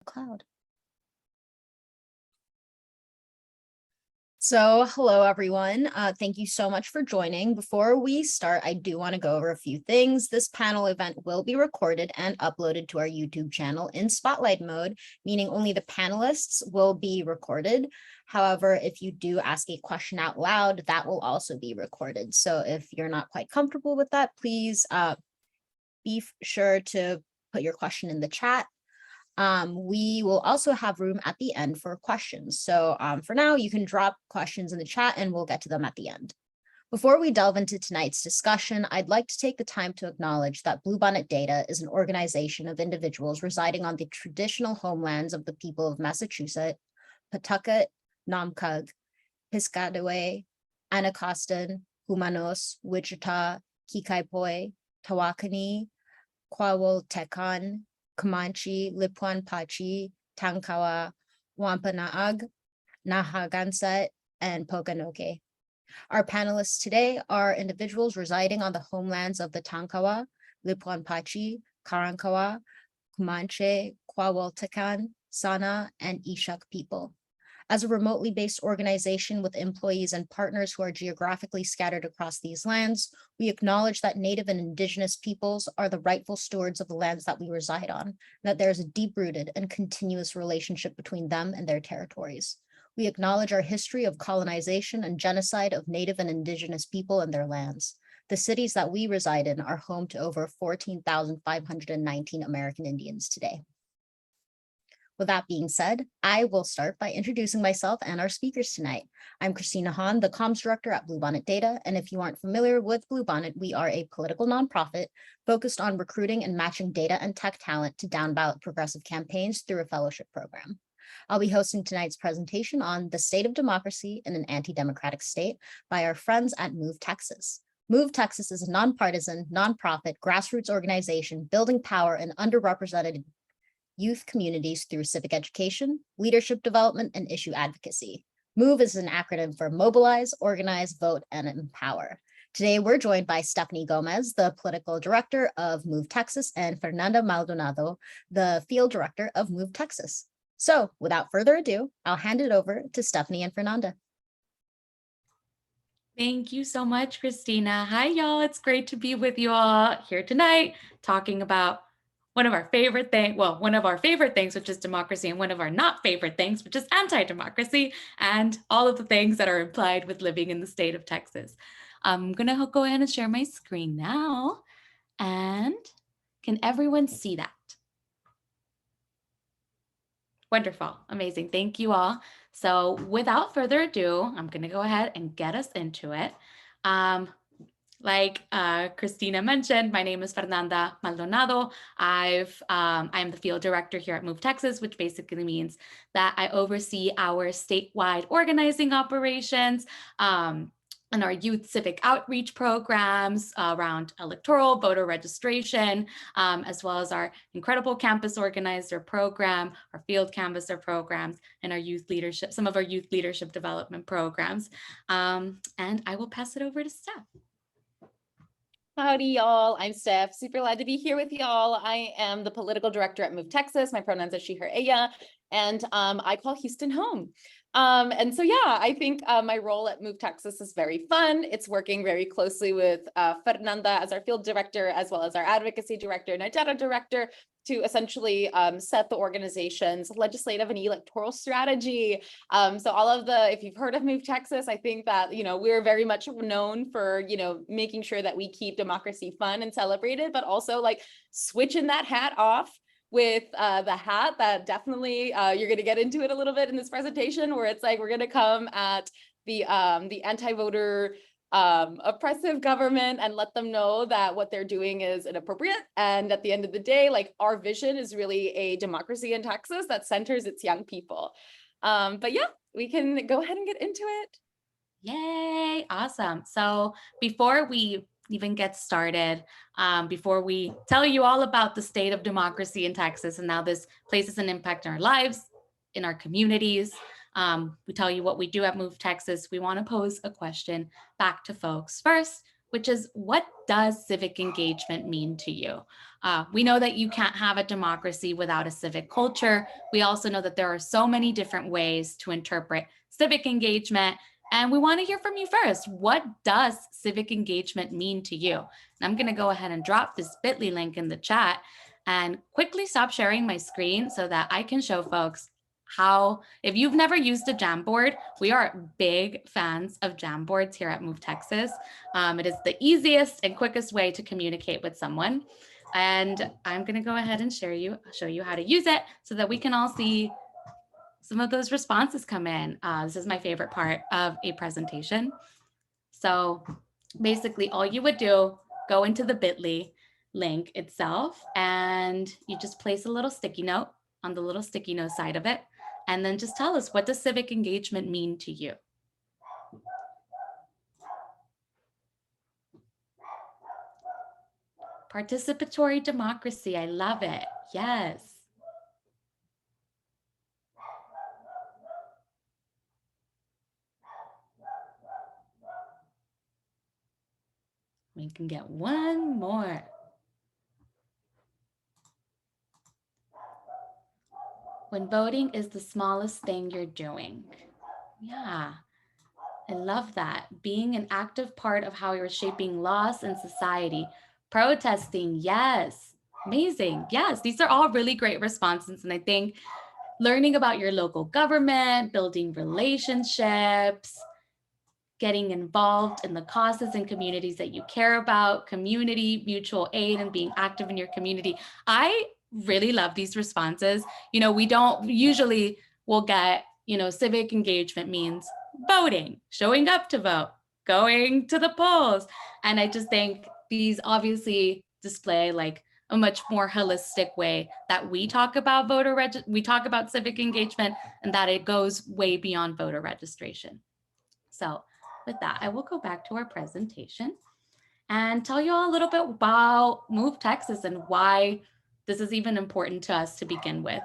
cloud. So hello, everyone. Thank you so much for joining. Before we start, I do want to go over a few things. This panel event will be recorded and uploaded to our YouTube channel in spotlight mode, meaning only the panelists will be recorded. However, if you do ask a question out loud, that will also be recorded. So if you're not quite comfortable with that, please be sure to put your question in the chat. We will also have room at the end for questions. So for now, you can drop questions in the chat and we'll get to them at the end. Before we delve into tonight's discussion, I'd like to take the time to acknowledge that Bluebonnet Data is an organization of individuals residing on the traditional homelands of the people of Massachusetts, Pawtucket, Namkug, Piscataway, Anacostan, Humanos, Wichita, Kikaipoy, Tawakoni, Kwawoltekan, Comanche, Lipuan Pachi, Tankawa, Wampanoag, Nahagansett, and Pokanoke. Our panelists today are individuals residing on the homelands of the Tankawa, Lipuan Pachi, Karankawa, Comanche, Kwawoltekan, Sana, and Ishak people. As a remotely based organization with employees and partners who are geographically scattered across these lands, we acknowledge that Native and Indigenous peoples are the rightful stewards of the lands that we reside on, and that there is a deep-rooted and continuous relationship between them and their territories. We acknowledge our history of colonization and genocide of Native and Indigenous people and their lands. The cities that we reside in are home to over 14,519 American Indians today. With that being said, I will start by introducing myself and our speakers tonight. I'm Christina Hahn, the comms director at Bluebonnet Data. And if you aren't familiar with Bluebonnet, we are a political nonprofit focused on recruiting and matching data and tech talent to down ballot progressive campaigns through a fellowship program. I'll be hosting tonight's presentation on the state of democracy in an anti-democratic state by our friends at MOVETexas. MOVETexas is a nonpartisan, nonprofit, grassroots organization building power in underrepresented youth communities through civic education, leadership development, and issue advocacy. MOVE is an acronym for Mobilize, Organize, Vote, and Empower. Today, we're joined by Stephanie Gomez, the political director of MOVETexas, and Fernanda Maldonado, the field director of MOVETexas. So without further ado, I'll hand it over to Stephanie and Fernanda. Thank you so much, Christina. Hi, y'all. It's great to be with you all here tonight, talking about one of our favorite things, which is democracy, and one of our not favorite things, which is anti-democracy, and all of the things that are implied with living in the state of Texas. I'm gonna go ahead and share my screen now. And can everyone see that? Wonderful, amazing, thank you all. So without further ado, I'm gonna go ahead and get us into it. Like Christina mentioned, my name is Fernanda Maldonado. I'm the field director here at MOVETexas, which basically means that I oversee our statewide organizing operations and our youth civic outreach programs around electoral voter registration, as well as our incredible campus organizer program, our field canvasser programs, and our youth leadership, some of our youth leadership development programs. And I will pass it over to Steph. Howdy, y'all. I'm Steph. Super glad to be here with y'all. I am the political director at MOVETexas. My pronouns are she, her, ella, and I call Houston home. And so, yeah, I think my role at MOVETexas is very fun. It's working very closely with Fernanda as our field director, as well as our advocacy director and our data director, to essentially set the organization's legislative and electoral strategy. So all of if you've heard of MOVETexas, I think that, we're very much known for, making sure that we keep democracy fun and celebrated, but also like switching that hat off with the hat that definitely you're going to get into it a little bit in this presentation, where it's like we're going to come at the anti-voter oppressive government and let them know that what they're doing is inappropriate. And at the end of the day, like, our vision is really a democracy in Texas that centers its young people. But yeah, we can go ahead and get into it. Yay, awesome. So before we even get started, before we tell you all about the state of democracy in Texas and how this places an impact in our lives, in our communities, we tell you what we do at MOVETexas, we want to pose a question back to folks. First, which is, what does civic engagement mean to you? We know that you can't have a democracy without a civic culture. We also know that there are so many different ways to interpret civic engagement. And we want to hear from you first. What does civic engagement mean to you? And I'm going to go ahead and drop this bit.ly link in the chat and quickly stop sharing my screen so that I can show folks how, if you've never used a Jamboard, we are big fans of Jamboards here at MOVETexas. It is the easiest and quickest way to communicate with someone. And I'm going to go ahead and show you how to use it so that we can all see some of those responses come in. This is my favorite part of a presentation. So basically all you would do, go into the bit.ly link itself, and you just place a little sticky note on the little sticky note side of it. And then just tell us, what does civic engagement mean to you? Participatory democracy, I love it. Yes. We can get one more. When voting is the smallest thing you're doing. Yeah, I love that. Being an active part of how you're shaping laws and society. Protesting, yes. Amazing. Yes, these are all really great responses. And I think learning about your local government, building relationships, getting involved in the causes and communities that you care about, community, mutual aid, and being active in your community. I really love these responses. We don't usually will get, civic engagement means voting, showing up to vote, going to the polls. And I just think these obviously display like a much more holistic way that we talk about we talk about civic engagement, and that it goes way beyond voter registration. So with that, I will go back to our presentation and tell you all a little bit about MOVETexas and why this is even important to us to begin with.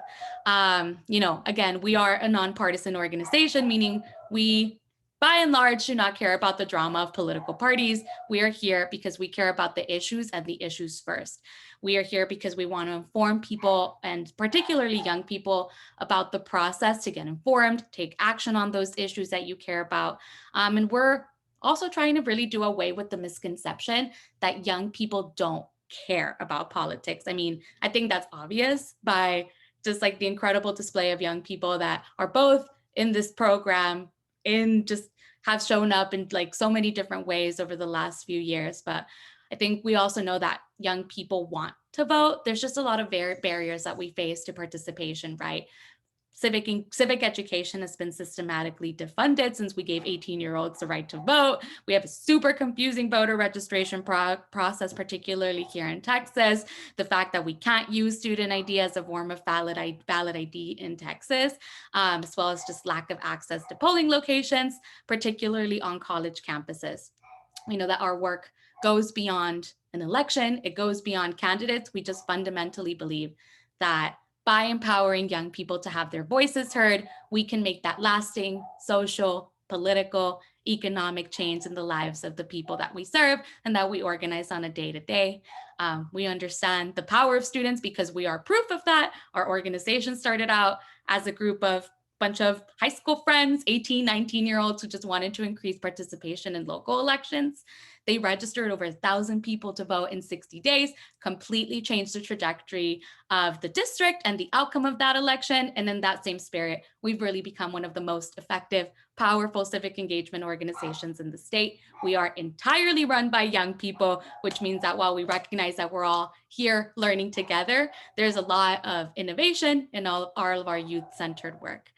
Again, we are a nonpartisan organization, meaning we, by and large, do not care about the drama of political parties. We are here because we care about the issues and the issues first. We are here because we want to inform people, and particularly young people, about the process to get informed, take action on those issues that you care about. And we're also trying to really do away with the misconception that young people don't care about politics. I mean, I think that's obvious by just like the incredible display of young people that are both in this program and just have shown up in like so many different ways over the last few years. But I think we also know that young people want to vote. There's just a lot of barriers that we face to participation, right? Civic education has been systematically defunded since we gave 18-year-olds the right to vote. We have a super confusing voter registration process, particularly here in Texas. The fact that we can't use student ID as a form of valid ID in Texas, as well as just lack of access to polling locations, particularly on college campuses. We know that our work goes beyond an election. It goes beyond candidates. We just fundamentally believe that by empowering young people to have their voices heard, we can make that lasting social, political, economic change in the lives of the people that we serve and that we organize on a day-to-day. We understand the power of students because we are proof of that. Our organization started out as a group of bunch of high school friends, 18, 19-year-olds who just wanted to increase participation in local elections. They registered over 1,000 people to vote in 60 days, completely changed the trajectory of the district and the outcome of that election. And in that same spirit, we've really become one of the most effective, powerful civic engagement organizations in the state. We are entirely run by young people, which means that while we recognize that we're all here learning together, there's a lot of innovation in all of our youth-centered work.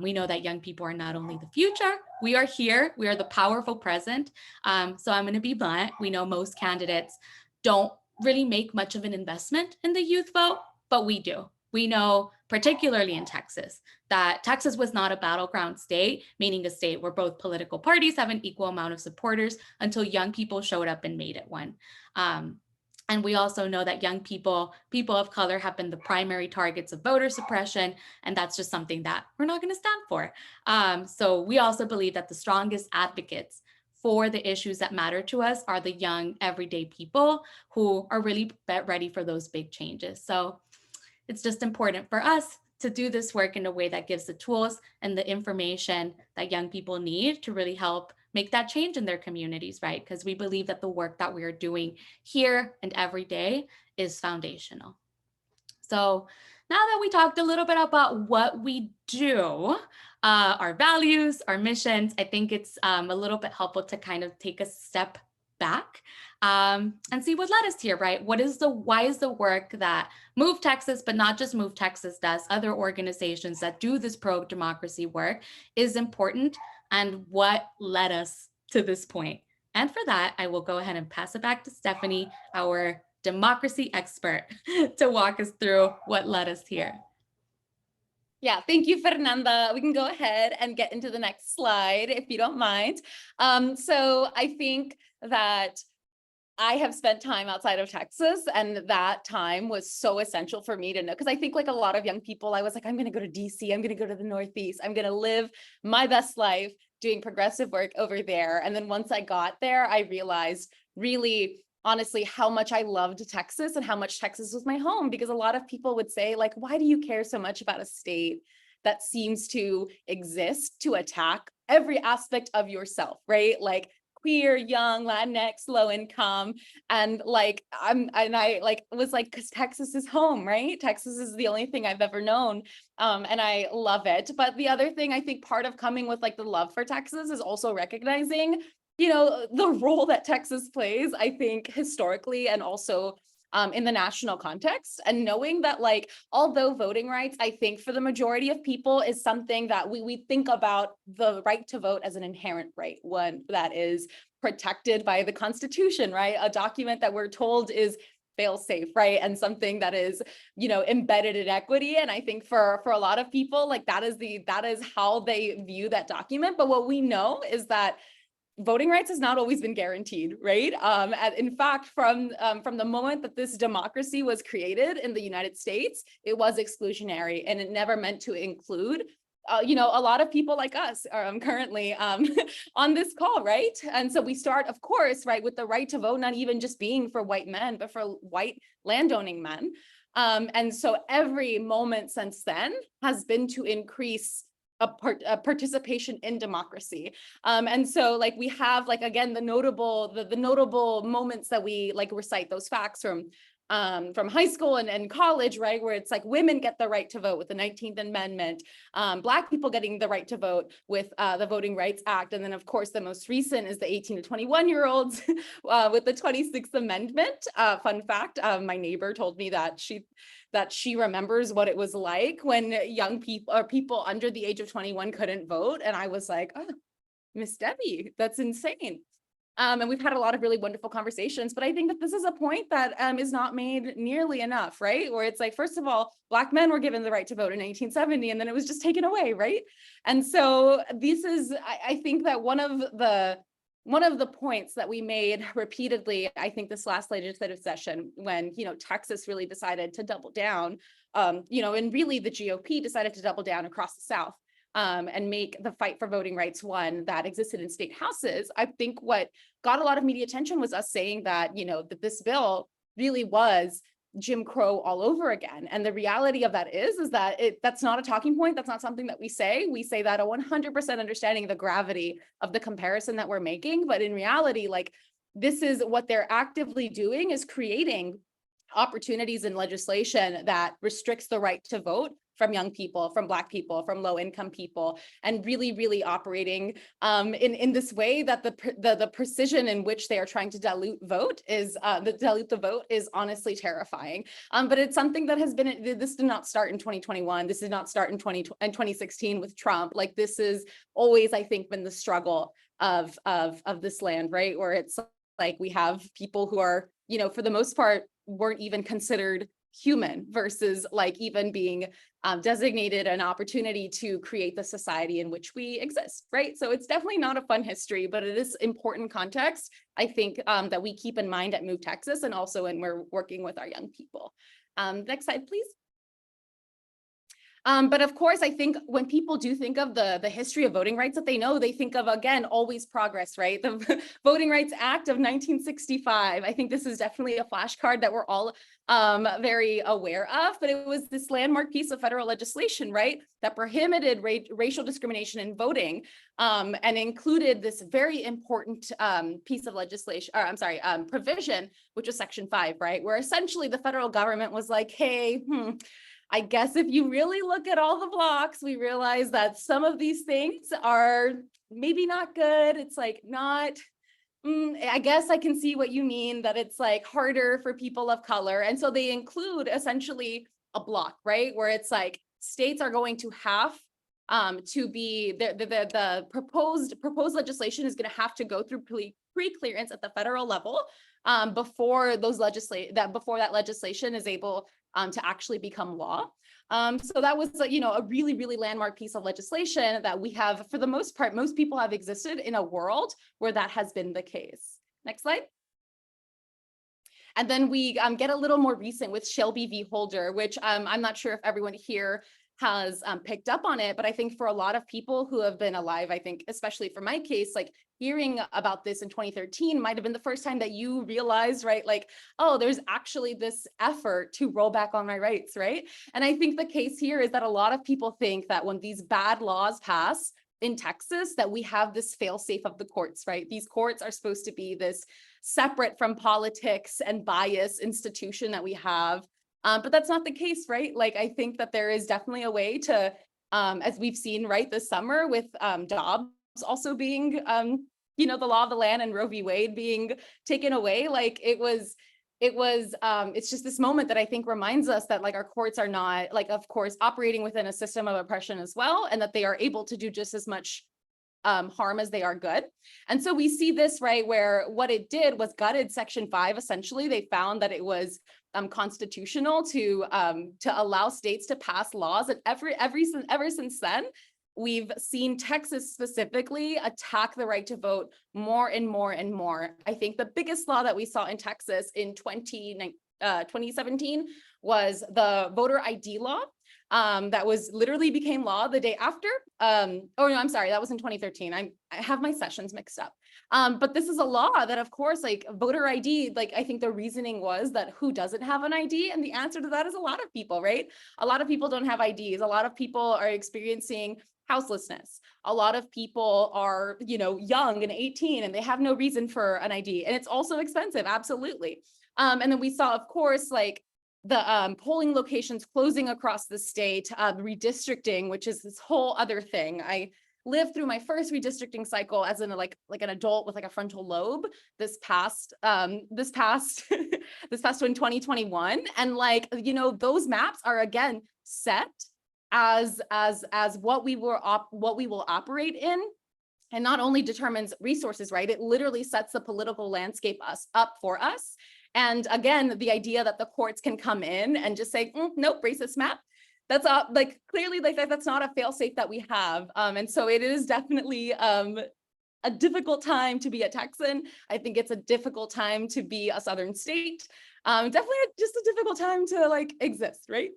We know that young people are not only the future, we are here, we are the powerful present. So I'm going to be blunt. We know most candidates don't really make much of an investment in the youth vote, but we do. We know, particularly in Texas, that Texas was not a battleground state, meaning a state where both political parties have an equal amount of supporters until young people showed up and made it one. And we also know that young people of color have been the primary targets of voter suppression, and that's just something that we're not going to stand for. So we also believe that the strongest advocates for the issues that matter to us are the young, everyday people who are really ready for those big changes. So it's just important for us to do this work in a way that gives the tools and the information that young people need to really help make that change in their communities, right? Because we believe that the work that we are doing here and every day is foundational. So now that we talked a little bit about what we do, our values, our missions, I think it's a little bit helpful to kind of take a step back and see what led us here, right? Why is the work that MOVETexas, but not just MOVETexas does, other organizations that do this pro-democracy work is important, and what led us to this point? And for that, I will go ahead and pass it back to Stephanie, our democracy expert, to walk us through what led us here. Yeah, thank you, Fernanda. We can go ahead and get into the next slide if you don't mind. So I think that I have spent time outside of Texas, and that time was so essential for me to know, because I think like a lot of young people, I was like, I'm going to go to DC, I'm going to go to the Northeast, I'm going to live my best life doing progressive work over there. And then once I got there, I realized really, honestly, how much I loved Texas and how much Texas was my home, because a lot of people would say, like, why do you care so much about a state that seems to exist to attack every aspect of yourself, right? Like queer, young, Latinx, low income. And like, I was like, because Texas is home, right? Texas is the only thing I've ever known. And I love it. But the other thing, I think part of coming with like the love for Texas is also recognizing, you know, the role that Texas plays, I think historically, and also in the national context, and knowing that, like, although voting rights, I think for the majority of people is something that we think about the right to vote as an inherent right, one that is protected by the Constitution, right? A document that we're told is fail-safe, right? And something that is, you know, embedded in equity. And I think for a lot of people, like that is how they view that document. But what we know is that voting rights has not always been guaranteed, right? In fact, from the moment that this democracy was created in the United States, it was exclusionary, and it never meant to include, you know, a lot of people like us are currently on this call, right? And so we start, of course, right, with the right to vote, not even just being for white men, but for white landowning men. And so every moment since then has been to increase a participation in democracy. And so like we have like, again, the notable moments that we like recite those facts from high school and college, right? Where it's like women get the right to vote with the 19th Amendment, Black people getting the right to vote with the Voting Rights Act. And then of course, the most recent is the 18 to 21-year-olds with the 26th Amendment. Fun fact, my neighbor told me that she remembers what it was like when young people or people under the age of 21 couldn't vote. And I was like, oh, Miss Debbie, that's insane. And we've had a lot of really wonderful conversations, but I think that this is a point that is not made nearly enough, right? Where it's like, first of all, Black men were given the right to vote in 1870, and then it was just taken away, right? And so this is, I think that one of the points that we made repeatedly, I think this last legislative session, when, you know, Texas really decided to double down, you know, and really the GOP decided to double down across the South. And make the fight for voting rights one that existed in state houses. I think what got a lot of media attention was us saying that, you know, that this bill really was Jim Crow all over again. And the reality of that is that that's not a talking point. That's not something that we say. We say that a 100% understanding the gravity of the comparison that we're making. But in reality, like, this is what they're actively doing, is creating opportunities in legislation that restricts the right to vote from young people, from Black people, from low income people, and really operating in this way that the precision in which they are trying to dilute the vote is honestly terrifying. But it's something that has been, this did not start in 2021. This did not start in 2016 with Trump. Like, this is always, I think, been the struggle of this land, right? Where it's like we have people who are, you know, for the most part, weren't even considered human, versus like even being designated an opportunity to create the society in which we exist, right? So it's definitely not a fun history, but it is important context, I think, that we keep in mind at MOVETexas, and also when we're working with our young people. Next slide, please. But of course, I think when people do think of the history of voting rights that they know, they think of, again, always progress, right? The Voting Rights Act of 1965. I think this is definitely a flashcard that we're all very aware of, but it was this landmark piece of federal legislation, right? That prohibited racial discrimination in voting and included this very important piece of legislation, or I'm sorry, provision, which was Section 5, right? Where essentially the federal government was like, hey, I guess if you really look at all the blocks, we realize that some of these things are maybe not good. It's like not, I guess I can see what you mean, that it's like harder for people of color. And so they include essentially a block, right? Where it's like states are going to have to be, the proposed legislation is going to have to go through pre-clearance at the federal level before that legislation is able to actually become law. So that was, a really, really landmark piece of legislation that we have, for the most part, most people have existed in a world where that has been the case. Next slide. And then we get a little more recent with Shelby v. Holder, which I'm not sure if everyone here has picked up on it, but I think for a lot of people who have been alive, I think, especially for my case, like hearing about this in 2013 might have been the first time that you realized, right? Like, oh, there's actually this effort to roll back on my rights, right? And I think the case here is that a lot of people think that when these bad laws pass in Texas, that we have this fail-safe of the courts, right? These courts are supposed to be this separate from politics and bias institution that we have. But that's not the case, right? Like, I think that there is definitely a way to, as we've seen, right, this summer with Dobbs also being, the law of the land and Roe v. Wade being taken away. Like it's just this moment that I think reminds us that like our courts are not, like, of course, operating within a system of oppression as well, and that they are able to do just as much harm as they are good. And so we see this, right, where what it did was gutted Section 5. Essentially, they found that it was constitutional to allow states to pass laws. And ever since then, we've seen Texas specifically attack the right to vote more and more and more. I think the biggest law that we saw in Texas in 2017 was the voter ID law. That was literally became law the day after. Oh no, I'm sorry, that was in 2013. I have my sessions mixed up. But this is a law that, of course, like voter ID, like I think the reasoning was that who doesn't have an ID? And the answer to that is a lot of people, right? A lot of people don't have IDs. A lot of people are experiencing houselessness. A lot of people are, young and 18 and they have no reason for an ID. And it's also expensive, absolutely. And then we saw, of course, like the polling locations closing across the state, redistricting, which is this whole other thing. I lived through my first redistricting cycle as an adult with like a frontal lobe this past in 2021, and those maps are again set as what we will operate in. And not only determines resources, right? It literally sets the political landscape up for us. And again, the idea that the courts can come in and just say, nope, racist map. That's clearly that's not a fail-safe that we have. And so it is definitely a difficult time to be a Texan. I think it's a difficult time to be a Southern state. Definitely just a difficult time to exist, right?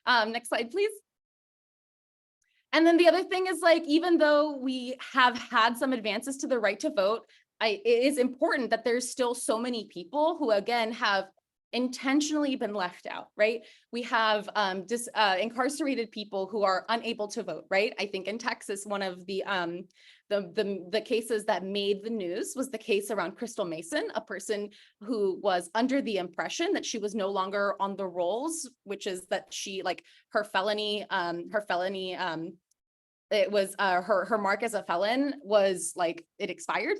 Next slide, please. And then the other thing is even though we have had some advances to the right to vote, it is important that there's still so many people who, again, have intentionally been left out, right? We have incarcerated people who are unable to vote, right? I think in Texas, one of the cases that made the news was the case around Crystal Mason, a person who was under the impression that she was no longer on the rolls, which is that she her felony, it was her mark as a felon was it expired.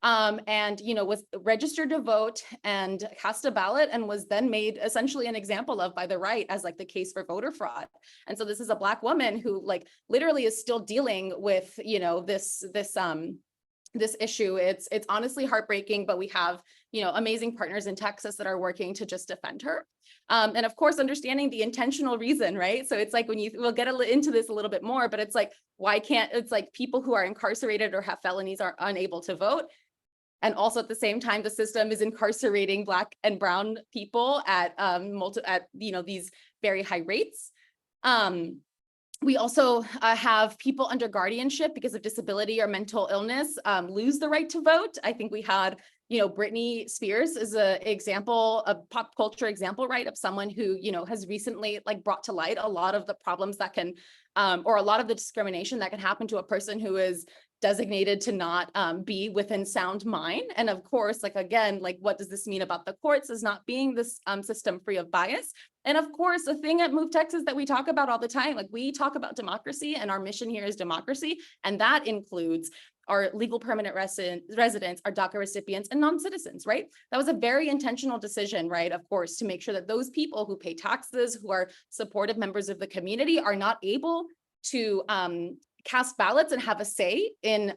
And was registered to vote and cast a ballot and was then made essentially an example of by the right as the case for voter fraud. And so this is a Black woman who literally is still dealing with this issue. It's honestly heartbreaking, but we have amazing partners in Texas that are working to just defend her. And of course, understanding the intentional reason, right? So it's we'll get into this a little bit more, but it's why can't, it's people who are incarcerated or have felonies are unable to vote. And also at the same time, the system is incarcerating Black and brown people at these very high rates. We also have people under guardianship because of disability or mental illness lose the right to vote. I think we had, Britney Spears is an example, a pop culture example, right, of someone who, has recently brought to light a lot of the problems that can, or a lot of the discrimination that can happen to a person who is designated to not be within sound mind. And of course, again, what does this mean about the courts as not being this system free of bias? And of course, the thing at MOVETexas that we talk about all the time, we talk about democracy, and our mission here is democracy. And that includes our legal permanent residents, our DACA recipients, and non-citizens, right? That was a very intentional decision, right? Of course, to make sure that those people who pay taxes, who are supportive members of the community, are not able to cast ballots and have a say in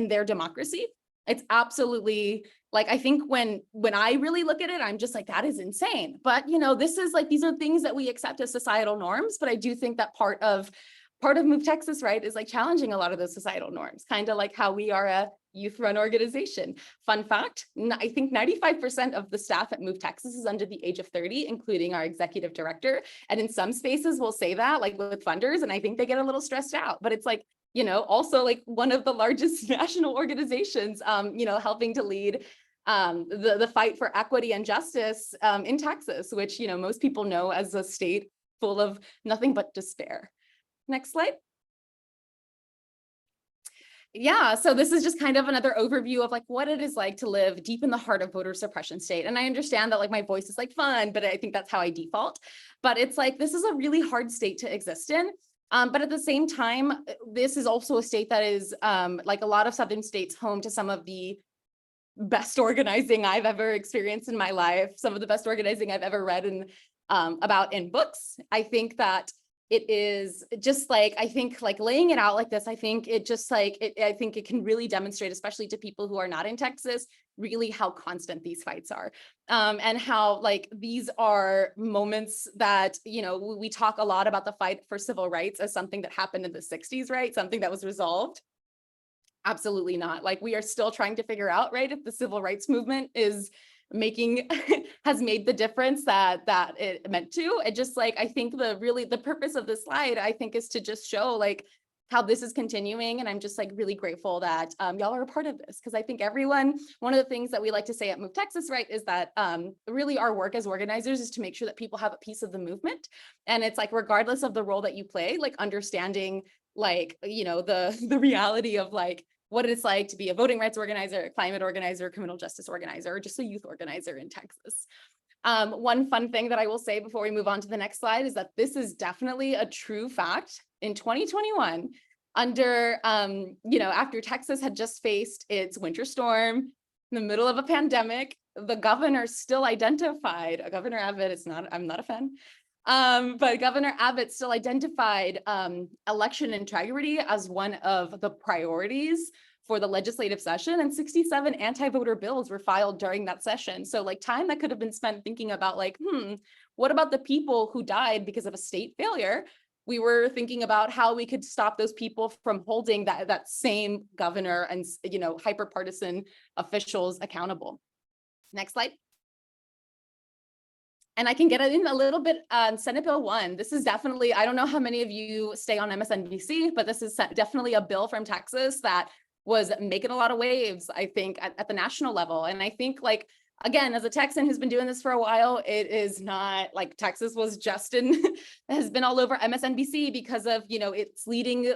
their democracy. It's absolutely, I think when I really look at it, I'm just that is insane. But this is these are things that we accept as societal norms. But I do think that part of MOVETexas, right, is challenging a lot of those societal norms, kind of like how we are a youth-run organization. Fun fact, I think 95% of the staff at MOVETexas is under the age of 30, including our executive director. And in some spaces we'll say that with funders, and I think they get a little stressed out, but it's also one of the largest national organizations, helping to lead the fight for equity and justice in Texas, which, most people know as a state full of nothing but despair. Next slide. Yeah, so this is just kind of another overview of what it is like to live deep in the heart of voter suppression state. And I understand that my voice is fun, but I think that's how I default. But it's this is a really hard state to exist in. But at the same time, this is also a state that is like a lot of southern states, home to some of the best organizing I've ever experienced in my life, some of the best organizing I've ever read about in books. I think that it is just I think laying it out like this, I think it just I think it can really demonstrate, especially to people who are not in Texas, really how constant these fights are. And how these are moments that, we talk a lot about the fight for civil rights as something that happened in the 60s, right? Something that was resolved. Absolutely not. We are still trying to figure out, right, if the civil rights movement is has made the difference that it meant to. It just I think the purpose of this slide, I think, is to just show how this is continuing. And I'm just really grateful that y'all are a part of this, because I think one of the things that we like to say at MOVETexas, right, is that really our work as organizers is to make sure that people have a piece of the movement. And it's regardless of the role that you play, understanding the reality of what it's like to be a voting rights organizer, a climate organizer, criminal justice organizer, or just a youth organizer in Texas. One fun thing that I will say before we move on to the next slide is that this is definitely a true fact. In 2021, after Texas had just faced its winter storm in the middle of a pandemic, the governor still identified, Governor Abbott, I'm not a fan, but Governor Abbott still identified election integrity as one of the priorities for the legislative session, and 67 anti-voter bills were filed during that session. So time that could have been spent thinking about what about the people who died because of a state failure? We were thinking about how we could stop those people from holding that same governor and hyper-partisan officials accountable. Next slide. And I can get in a little bit on Senate Bill 1. This is definitely, I don't know how many of you stay on MSNBC, but this is definitely a bill from Texas that was making a lot of waves, I think, at the national level. And I think again, as a Texan who's been doing this for a while, it is not Texas was just has been all over MSNBC because of, it's leading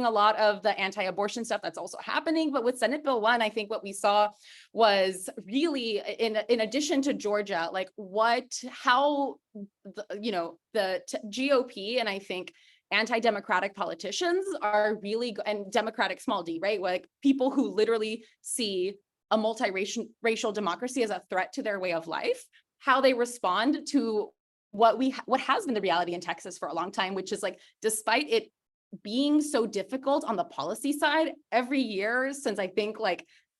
a lot of the anti-abortion stuff that's also happening. But with Senate Bill 1, I think what we saw was really, in addition to Georgia, how the GOP and I think anti-democratic politicians are really, and Democratic small d, right? People who literally see a multiracial democracy as a threat to their way of life, how they respond to what has been the reality in Texas for a long time, which is despite it being so difficult on the policy side, every year since I think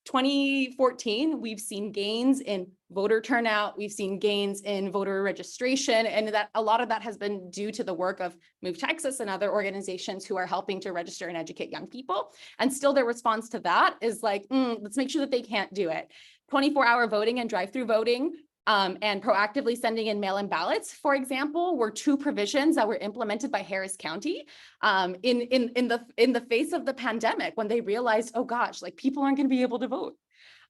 2014, we've seen gains in voter turnout, we've seen gains in voter registration, and that a lot of that has been due to the work of MOVETexas and other organizations who are helping to register and educate young people. And still their response to that is let's make sure that they can't do it. 24-hour voting and drive-through voting and proactively sending in mail-in ballots, for example, were two provisions that were implemented by Harris County in the face of the pandemic, when they realized, oh gosh, like people aren't going to be able to vote.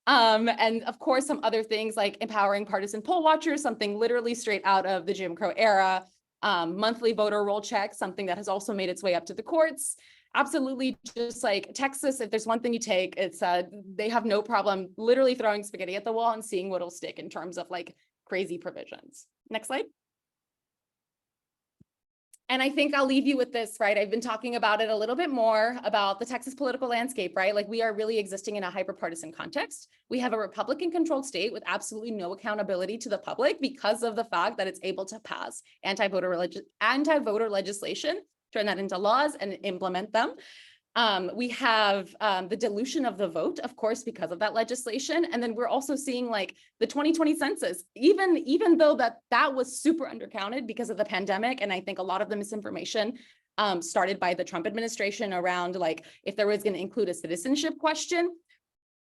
And of course, some other things like empowering partisan poll watchers, something literally straight out of the Jim Crow era, monthly voter roll check, something that has also made its way up to the courts. Absolutely, just like Texas, if there's one thing you take, it's they have no problem literally throwing spaghetti at the wall and seeing what'll stick in terms of like crazy provisions. Next slide. And I think I'll leave you with this, right? I've been talking about it a little bit more about the Texas political landscape, right? Like we are really existing in a hyper-partisan context. We have a Republican-controlled state with absolutely no accountability to the public because of the fact that it's able to pass anti-voter legislation, turn that into laws and implement them. We have the dilution of the vote, of course, because of that legislation. And then we're also seeing like the 2020 census, even though that was super undercounted because of the pandemic. And I think a lot of the misinformation started by the Trump administration around like if there was going to include a citizenship question.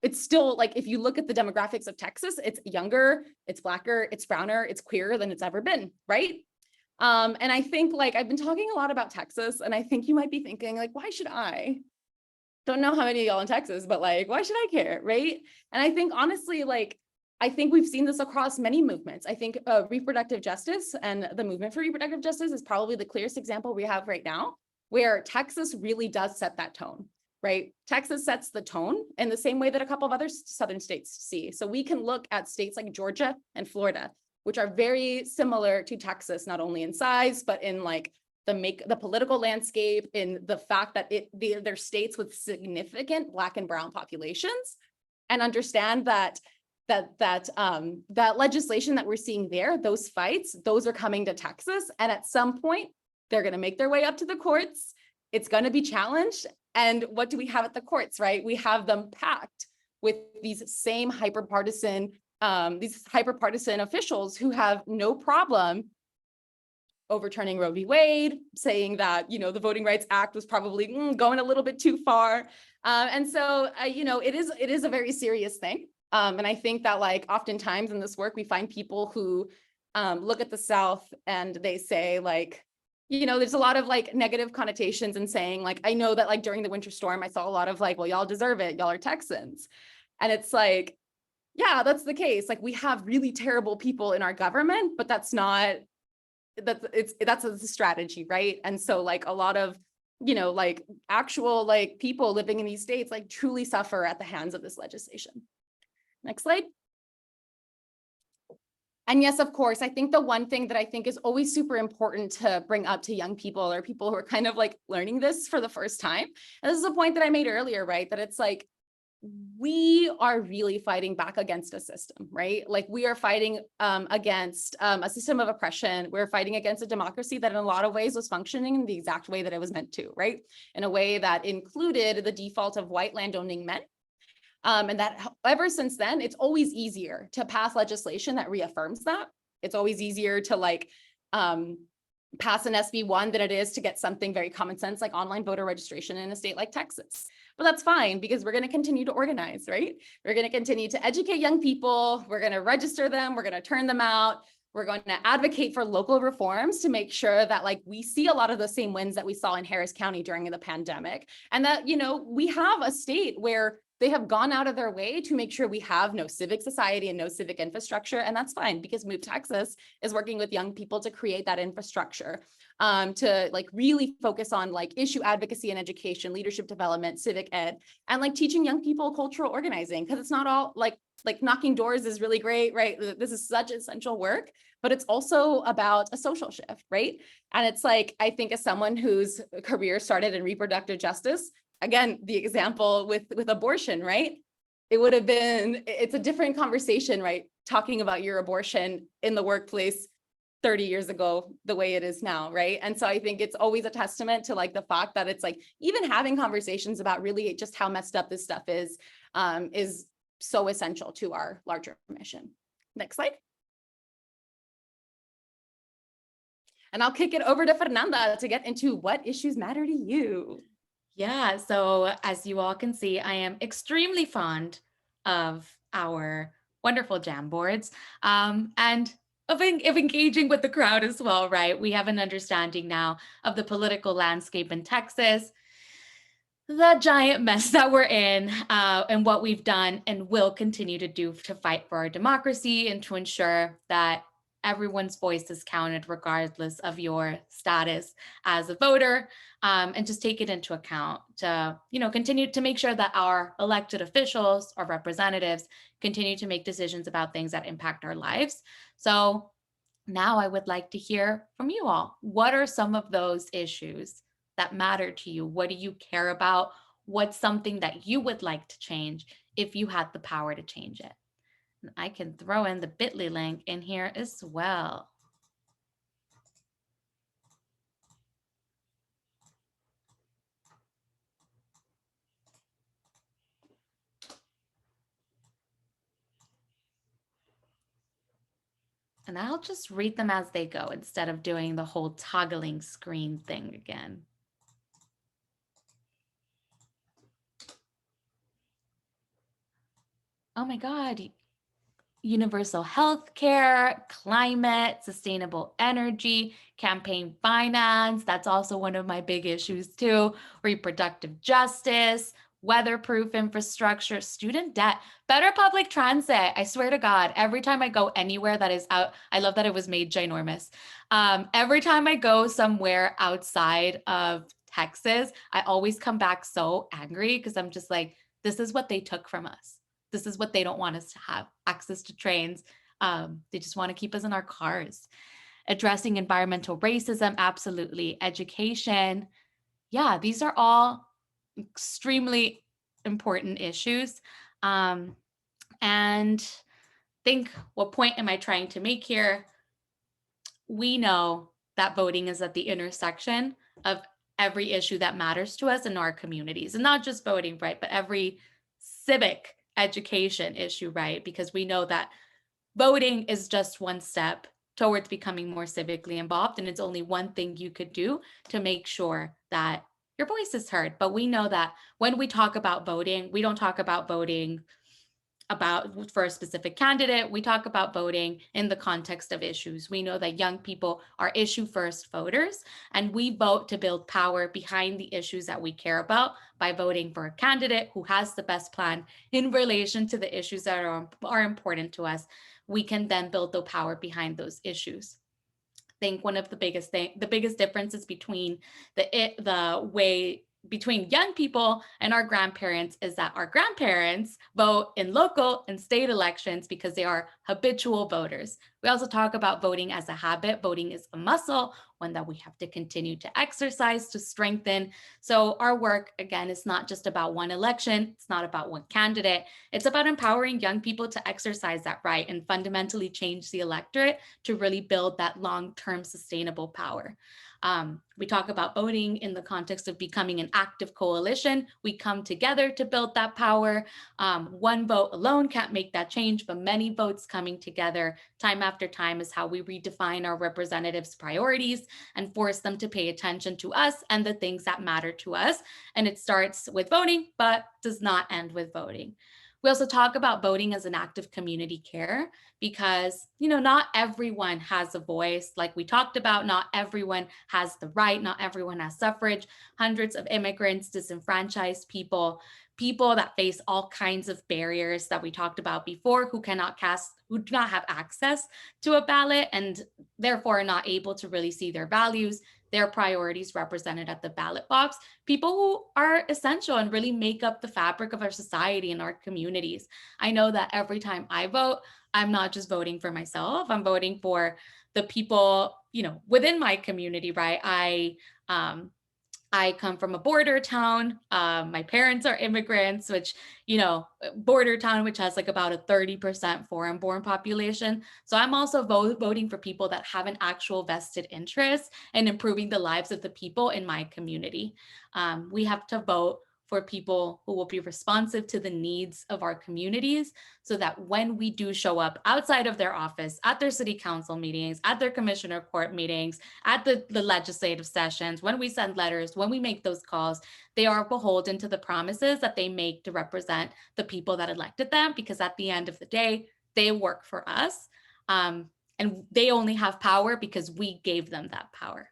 It's still like, if you look at the demographics of Texas, it's younger, it's Blacker, it's browner, it's queerer than it's ever been, right? And I think like I've been talking a lot about Texas, and I think you might be thinking like, why should I? Don't know how many of y'all in Texas, but like, why should I care, right? And I think honestly, like, I think we've seen this across many movements. I think reproductive justice and the movement for reproductive justice is probably the clearest example we have right now, where Texas really does set that tone, right? Texas sets the tone in the same way that a couple of other southern states see. So we can look at states like Georgia and Florida, which are very similar to Texas, not only in size, but in like the political landscape, in the fact that they're states with significant Black and brown populations, and understand that legislation that we're seeing there, those fights, those are coming to Texas. And at some point, they're going to make their way up to the courts. It's going to be challenged. And what do we have at the courts, right? We have them packed with these same hyper-partisan officials who have no problem overturning Roe v. Wade, saying that, you know, the Voting Rights Act was probably going a little bit too far. And so, you know, it is a very serious thing. And I think that like oftentimes in this work, we find people who look at the South and they say like, you know, there's a lot of like negative connotations in saying like, I know that like during the winter storm, I saw a lot of like, well, y'all deserve it. Y'all are Texans. And it's like, yeah, that's the case. Like we have really terrible people in our government, but that's a strategy, right? And so like a lot of, you know, like actual like people living in these states like truly suffer at the hands of this legislation. Next slide. And yes, of course, I think the one thing that I think is always super important to bring up to young people or people who are kind of like learning this for the first time, and this is a point that I made earlier, right? That it's like, we are really fighting back against a system, right? Like we are fighting against a system of oppression. We're fighting against a democracy that in a lot of ways was functioning in the exact way that it was meant to, right? In a way that included the default of white landowning men. And that ever since then, it's always easier to pass legislation that reaffirms that. It's always easier to like pass an SB1 than it is to get something very common sense like online voter registration in a state like Texas. But that's fine because we're going to continue to organize, right? We're going to continue to educate young people. We're going to register them. We're going to turn them out. We're going to advocate for local reforms to make sure that like we see a lot of the same wins that we saw in Harris County during the pandemic. And that, you know, we have a state where they have gone out of their way to make sure we have no civic society and no civic infrastructure. And that's fine because MOVETexas is working with young people to create that infrastructure, to like really focus on like issue advocacy and education, leadership development, civic ed, and like teaching young people cultural organizing, because it's not all like knocking doors is really great, right? This is such essential work, but it's also about a social shift, right? And it's like, I think as someone whose career started in reproductive justice, again, the example with abortion, right? It would have been, it's a different conversation, right? Talking about your abortion in the workplace 30 years ago, the way it is now, right? And so I think it's always a testament to like the fact that it's like, even having conversations about really just how messed up this stuff is so essential to our larger mission. Next slide. And I'll kick it over to Fernanda to get into what issues matter to you. Yeah, so as you all can see, I am extremely fond of our wonderful jam boards, and of engaging with the crowd as well, right? We have an understanding now of the political landscape in Texas, the giant mess that we're in, and what we've done and will continue to do to fight for our democracy and to ensure that everyone's voice is counted regardless of your status as a voter, and just take it into account to, continue to make sure that our elected officials, our representatives, continue to make decisions about things that impact our lives. So now I would like to hear from you all. What are some of those issues that matter to you? What do you care about? What's something that you would like to change if you had the power to change it? And I can throw in the bit.ly link in here as well. And I'll just read them as they go instead of doing the whole toggling screen thing again. Oh my God. Universal health care, climate, sustainable energy, campaign finance. That's also one of my big issues too. Reproductive justice, weatherproof infrastructure, student debt, better public transit. I swear to God, every time I go anywhere that is out, I love that it was made ginormous. Every time I go somewhere outside of Texas, I always come back so angry because I'm just like, this is what they took from us. This is what they don't want us to have, access to trains. They just want to keep us in our cars. Addressing environmental racism, absolutely. Education. Yeah, these are all extremely important issues. And think, what point am I trying to make here? We know that voting is at the intersection of every issue that matters to us in our communities, and not just voting, right, but every civic education issue, right? Because we know that voting is just one step towards becoming more civically involved, and it's only one thing you could do to make sure that your voice is heard. But we know that when we talk about voting, we don't talk about voting for a specific candidate. We talk about voting in the context of issues. We know that young people are issue first voters, and we vote to build power behind the issues that we care about by voting for a candidate who has the best plan in relation to the issues that are important to us. We can then build the power behind those issues. I think one of the biggest differences between between young people and our grandparents is that our grandparents vote in local and state elections because they are habitual voters. We also talk about voting as a habit. Voting is a muscle, one that we have to continue to exercise, to strengthen. So our work, again, is not just about one election. It's not about one candidate. It's about empowering young people to exercise that right and fundamentally change the electorate to really build that long-term sustainable power. We talk about voting in the context of becoming an active coalition. We come together to build that power. One vote alone can't make that change, but many votes coming together time after time is how we redefine our representatives' priorities and force them to pay attention to us and the things that matter to us. And it starts with voting, but does not end with voting. We also talk about voting as an act of community care because, not everyone has a voice. Like we talked about, not everyone has the right, not everyone has suffrage. Hundreds of immigrants, disenfranchised people that face all kinds of barriers that we talked about before, who do not have access to a ballot and therefore are not able to really see their values, their priorities represented at the ballot box, people who are essential and really make up the fabric of our society and our communities. I know that every time I vote, I'm not just voting for myself, I'm voting for the people, within my community, right? I come from a border town. My parents are immigrants, which, border town, which has like about a 30% foreign born population. So I'm also voting for people that have an actual vested interest in improving the lives of the people in my community. We have to vote for people who will be responsive to the needs of our communities so that when we do show up outside of their office, at their city council meetings, at their commissioner court meetings, at the legislative sessions, when we send letters, when we make those calls, they are beholden to the promises that they make to represent the people that elected them, because at the end of the day, they work for us. And they only have power because we gave them that power.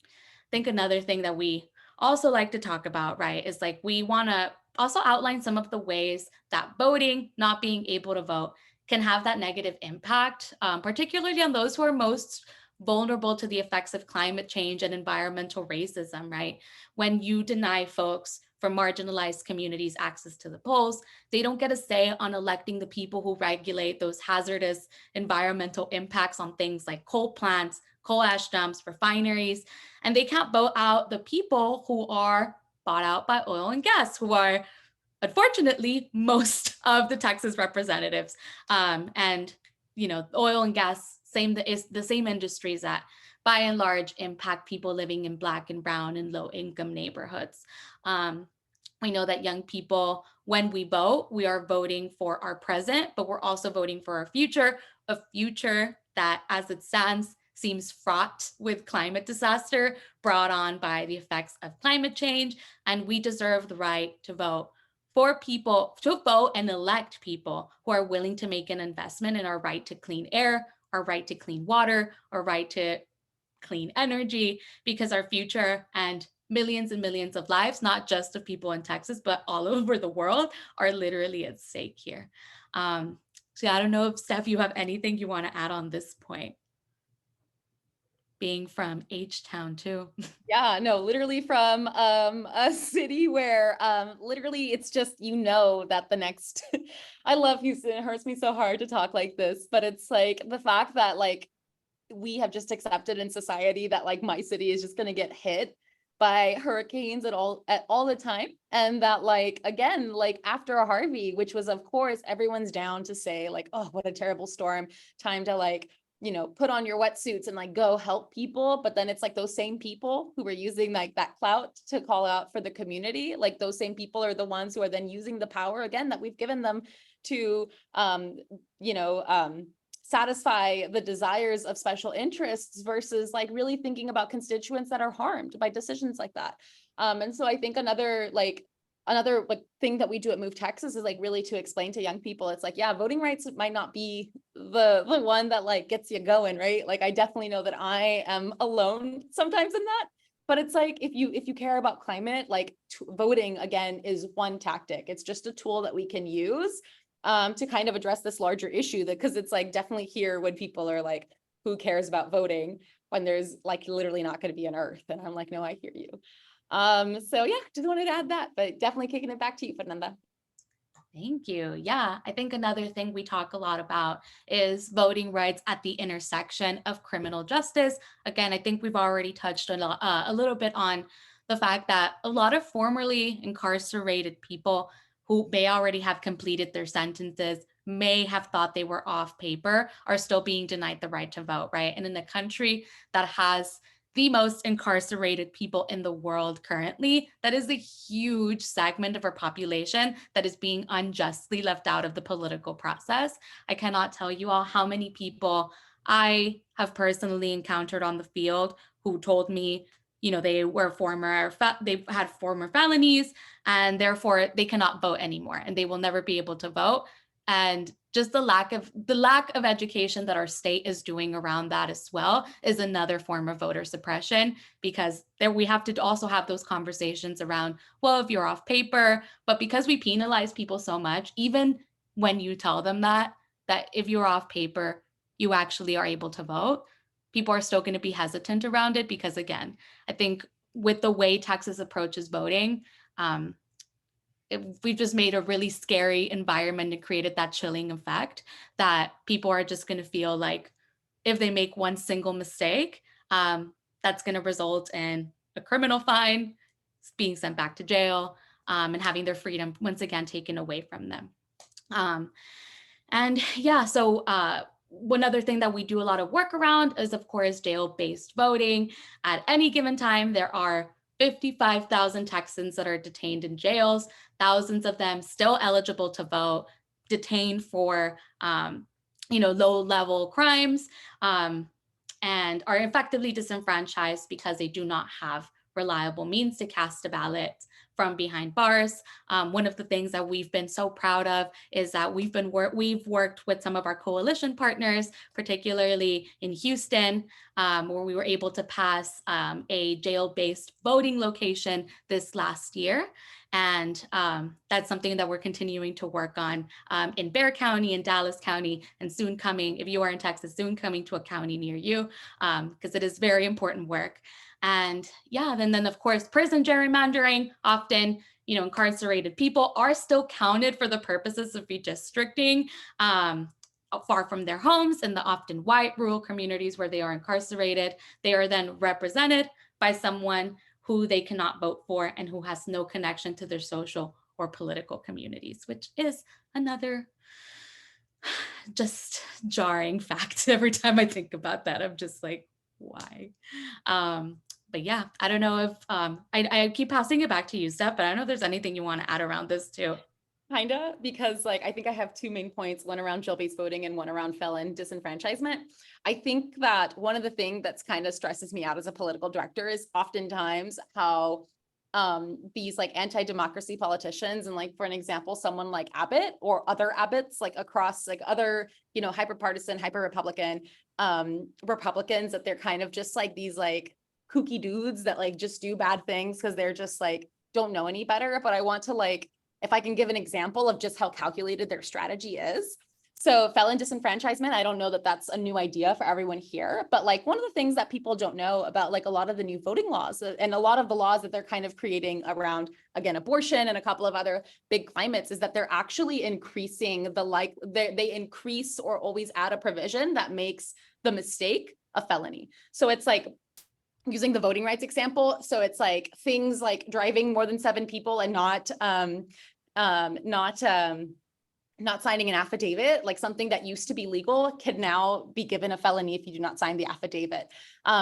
I think another thing that we also like to talk about, right, is like we want to also outline some of the ways that voting, not being able to vote, can have that negative impact, particularly on those who are most vulnerable to the effects of climate change and environmental racism, right? When you deny folks from marginalized communities access to the polls, they don't get a say on electing the people who regulate those hazardous environmental impacts on things like coal plants, coal ash dumps, refineries, and they can't vote out the people who are bought out by oil and gas, who are unfortunately most of the Texas representatives. And oil and gas, is the same industries that by and large impact people living in Black and brown and low income neighborhoods. We know that young people, when we vote, we are voting for our present, but we're also voting for our future, a future that, as it stands, seems fraught with climate disaster brought on by the effects of climate change. And we deserve the right to vote for people, to vote and elect people who are willing to make an investment in our right to clean air, our right to clean water, our right to clean energy, because our future and millions of lives, not just of people in Texas, but all over the world, are literally at stake here. So I don't know if, Steph, you have anything you want to add on this point, being from H-Town too. Yeah, no, literally from a city where literally it's just, that the next, I love Houston, it hurts me so hard to talk like this, but it's like the fact that like we have just accepted in society that like my city is just going to get hit by hurricanes at all the time, and that like again, like after a Harvey, which was of course everyone's down to say like, oh, what a terrible storm, time to like put on your wetsuits and like go help people. But then it's like those same people who were using like that clout to call out for the community, like those same people are the ones who are then using the power again that we've given them to satisfy the desires of special interests versus like really thinking about constituents that are harmed by decisions like that. And so I think another thing that we do at MOVETexas is like really to explain to young people, it's like, yeah, voting rights might not be the one that like gets you going, right? Like I definitely know that I am alone sometimes in that, but it's like if you care about climate, like voting again is one tactic. It's just a tool that we can use to kind of address this larger issue, that because it's like definitely here when people are like, who cares about voting when there's like literally not going to be an earth, and I'm like, no, I hear you. So yeah, just wanted to add that, but definitely kicking it back to you, Fernanda. Thank you. Yeah, I think another thing we talk a lot about is voting rights at the intersection of criminal justice. Again, I think we've already touched a little bit on the fact that a lot of formerly incarcerated people who may already have completed their sentences, may have thought they were off paper, are still being denied the right to vote, right? And in a country that has the most incarcerated people in the world currently, that is a huge segment of our population that is being unjustly left out of the political process. I cannot tell you all how many people I have personally encountered on the field who told me, they were they had former felonies and therefore they cannot vote anymore and they will never be able to vote. And just the lack of education that our state is doing around that as well is another form of voter suppression, because there we have to also have those conversations around, well, if you're off paper, but because we penalize people so much, even when you tell them that if you're off paper, you actually are able to vote, people are still going to be hesitant around it because, again, I think with the way Texas approaches voting, we've just made a really scary environment and created that chilling effect that people are just going to feel like if they make one single mistake, that's going to result in a criminal fine, being sent back to jail, and having their freedom once again taken away from them. And yeah, so one other thing that we do a lot of work around is, of course, jail-based voting. At any given time, there are 55,000 Texans that are detained in jails, thousands of them still eligible to vote, detained for low-level crimes, and are effectively disenfranchised because they do not have reliable means to cast a ballot from behind bars. One of the things that we've been so proud of is that we've worked with some of our coalition partners, particularly in Houston, where we were able to pass a jail-based voting location this last year. And that's something that we're continuing to work on in Bexar County, in Dallas County, and soon coming, if you are in Texas, soon coming to a county near you, because it is very important work. And yeah, then of course, prison gerrymandering, often, incarcerated people are still counted for the purposes of redistricting far from their homes in the often white rural communities where they are incarcerated. They are then represented by someone who they cannot vote for and who has no connection to their social or political communities, which is another just jarring fact. Every time I think about that, I'm just like, why? But yeah, I don't know if I keep passing it back to you, Steph, but I don't know if there's anything you want to add around this too. Kinda, because I think I have two main points, one around jail-based voting and one around felon disenfranchisement. I think that one of the things that's kind of stresses me out as a political director is oftentimes how these anti-democracy politicians, and for an example, someone like Abbott or other Abbotts across other, hyper-partisan, hyper-Republican Republicans, that they're kind of just these kooky dudes that just do bad things because they're just don't know any better. But I want to if I can give an example of just how calculated their strategy is. So felon disenfranchisement, I don't know that that's a new idea for everyone here, but one of the things that people don't know about a lot of the new voting laws and a lot of the laws that they're kind of creating around, again, abortion and a couple of other big climates, is that they're actually increasing they increase or always add a provision that makes the mistake a felony. So it's using the voting rights example. So it's things like driving more than 7 people and not signing an affidavit, something that used to be legal can now be given a felony if you do not sign the affidavit.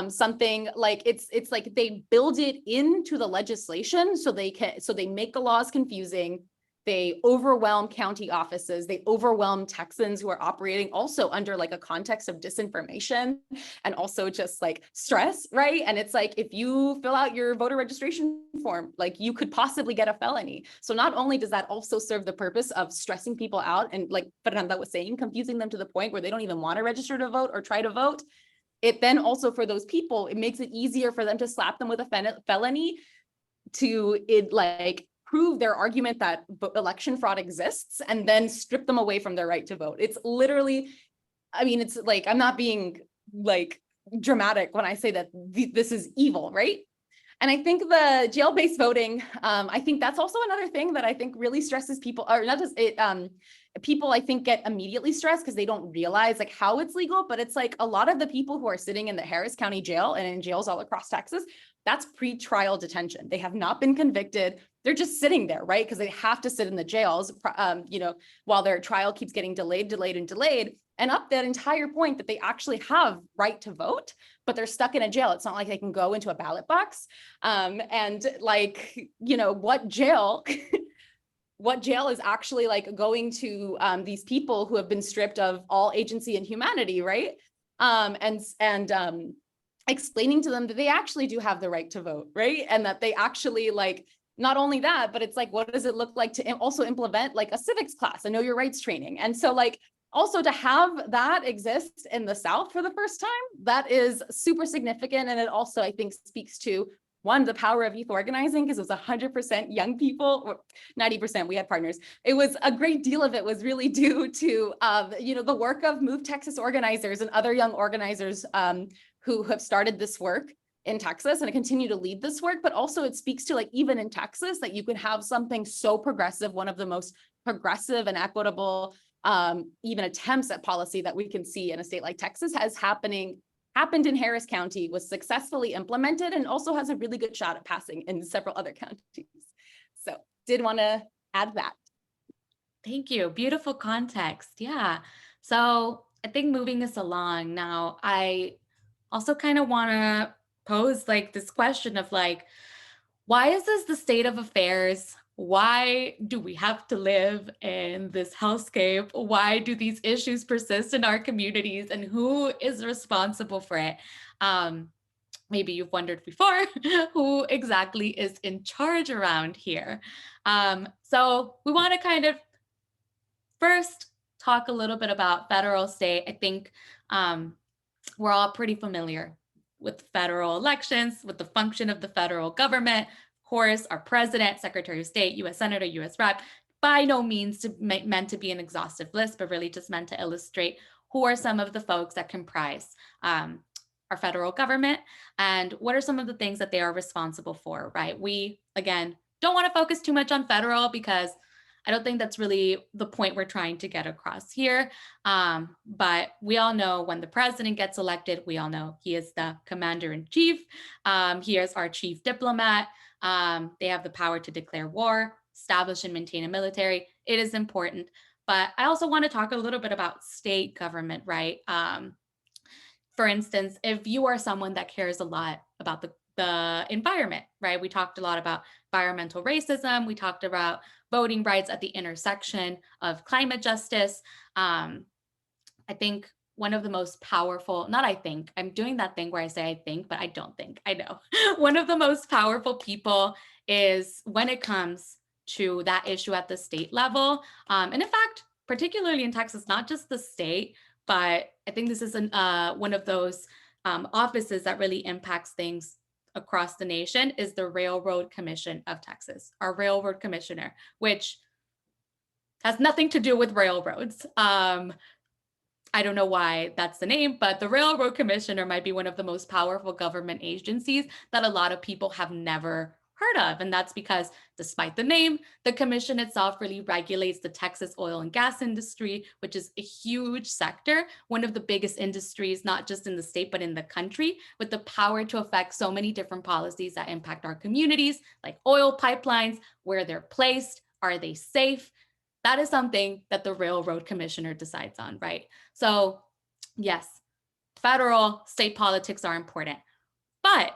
Something it's they build it into the legislation so they make the laws confusing. They overwhelm county offices. They overwhelm Texans who are operating also under a context of disinformation and also just stress, right? And it's if you fill out your voter registration form, you could possibly get a felony. So not only does that also serve the purpose of stressing people out and Fernanda was saying, confusing them to the point where they don't even want to register to vote or try to vote, it then also for those people, it makes it easier for them to slap them with a felony to prove their argument that election fraud exists and then strip them away from their right to vote. It's literally, it's I'm not being dramatic when I say that this is evil, right? And I think the jail-based voting, I think that's also another thing that I think really stresses people, or not just it, people I think get immediately stressed because they don't realize how it's legal, but it's a lot of the people who are sitting in the Harris County jail and in jails all across Texas, that's pre-trial detention. They have not been convicted. They're just sitting there, right? Because they have to sit in the jails, while their trial keeps getting delayed. And up that entire point that they actually have right to vote, but they're stuck in a jail. It's not like they can go into a ballot box. What jail is actually going to these people who have been stripped of all agency and humanity, right? Explaining to them that they actually do have the right to vote, right? And that they actually not only that, but it's what does it look like to also implement a civics class, a know your rights training. And so also to have that exist in the South for the first time, that is super significant. And it also, I think, speaks to one, the power of youth organizing, because it was 100% young people, 90%, we had partners. It was a great deal of it was really due to, the work of MOVETexas organizers and other young organizers who have started this work in Texas and continue to lead this work. But also it speaks to even in Texas that you can have something so progressive, one of the most progressive and equitable even attempts at policy that we can see in a state like Texas happened in Harris County, was successfully implemented, and also has a really good shot at passing in several other counties. So did want to add that. Thank you. Beautiful context. Yeah. So I think moving us along now, I also kind of want to pose this question of why is this the state of affairs? Why do we have to live in this hellscape? Why do these issues persist in our communities, and who is responsible for it? maybe you've wondered before, who exactly is in charge around here. So we want to kind of first talk a little bit about federal state. I think we're all pretty familiar with federal elections, with the function of the federal government. Of course, our president, secretary of state, US senator, US rep, by no means meant to be an exhaustive list, but really just meant to illustrate who are some of the folks that comprise our federal government and what are some of the things that they are responsible for, right? We, again, don't want to focus too much on federal because I don't think that's really the point we're trying to get across here. But we all know when the president gets elected, we all know he is the commander in chief. He is our chief diplomat. They have the power to declare war, establish and maintain a military. It is important. But I also want to talk a little bit about state government, right? For instance, if you are someone that cares a lot about the environment, right? We talked a lot about environmental racism. We talked about voting rights at the intersection of climate justice. I think one of the most powerful, not I think, I'm doing that thing where I say I think, but I don't think, I know. One of the most powerful people is when it comes to that issue at the state level. And in fact, particularly in Texas, not just the state, but I think this is one of those offices that really impacts things across the nation is the Railroad Commission of Texas, our railroad commissioner, which has nothing to do with railroads. I don't know why that's the name, but the Railroad Commissioner might be one of the most powerful government agencies that a lot of people have never heard of. And that's because despite the name, the commission itself really regulates the Texas oil and gas industry, which is a huge sector, one of the biggest industries, not just in the state, but in the country, with the power to affect so many different policies that impact our communities, like oil pipelines, where they're placed, are they safe? That is something that the Railroad Commissioner decides on, right? So yes, federal, state politics are important, but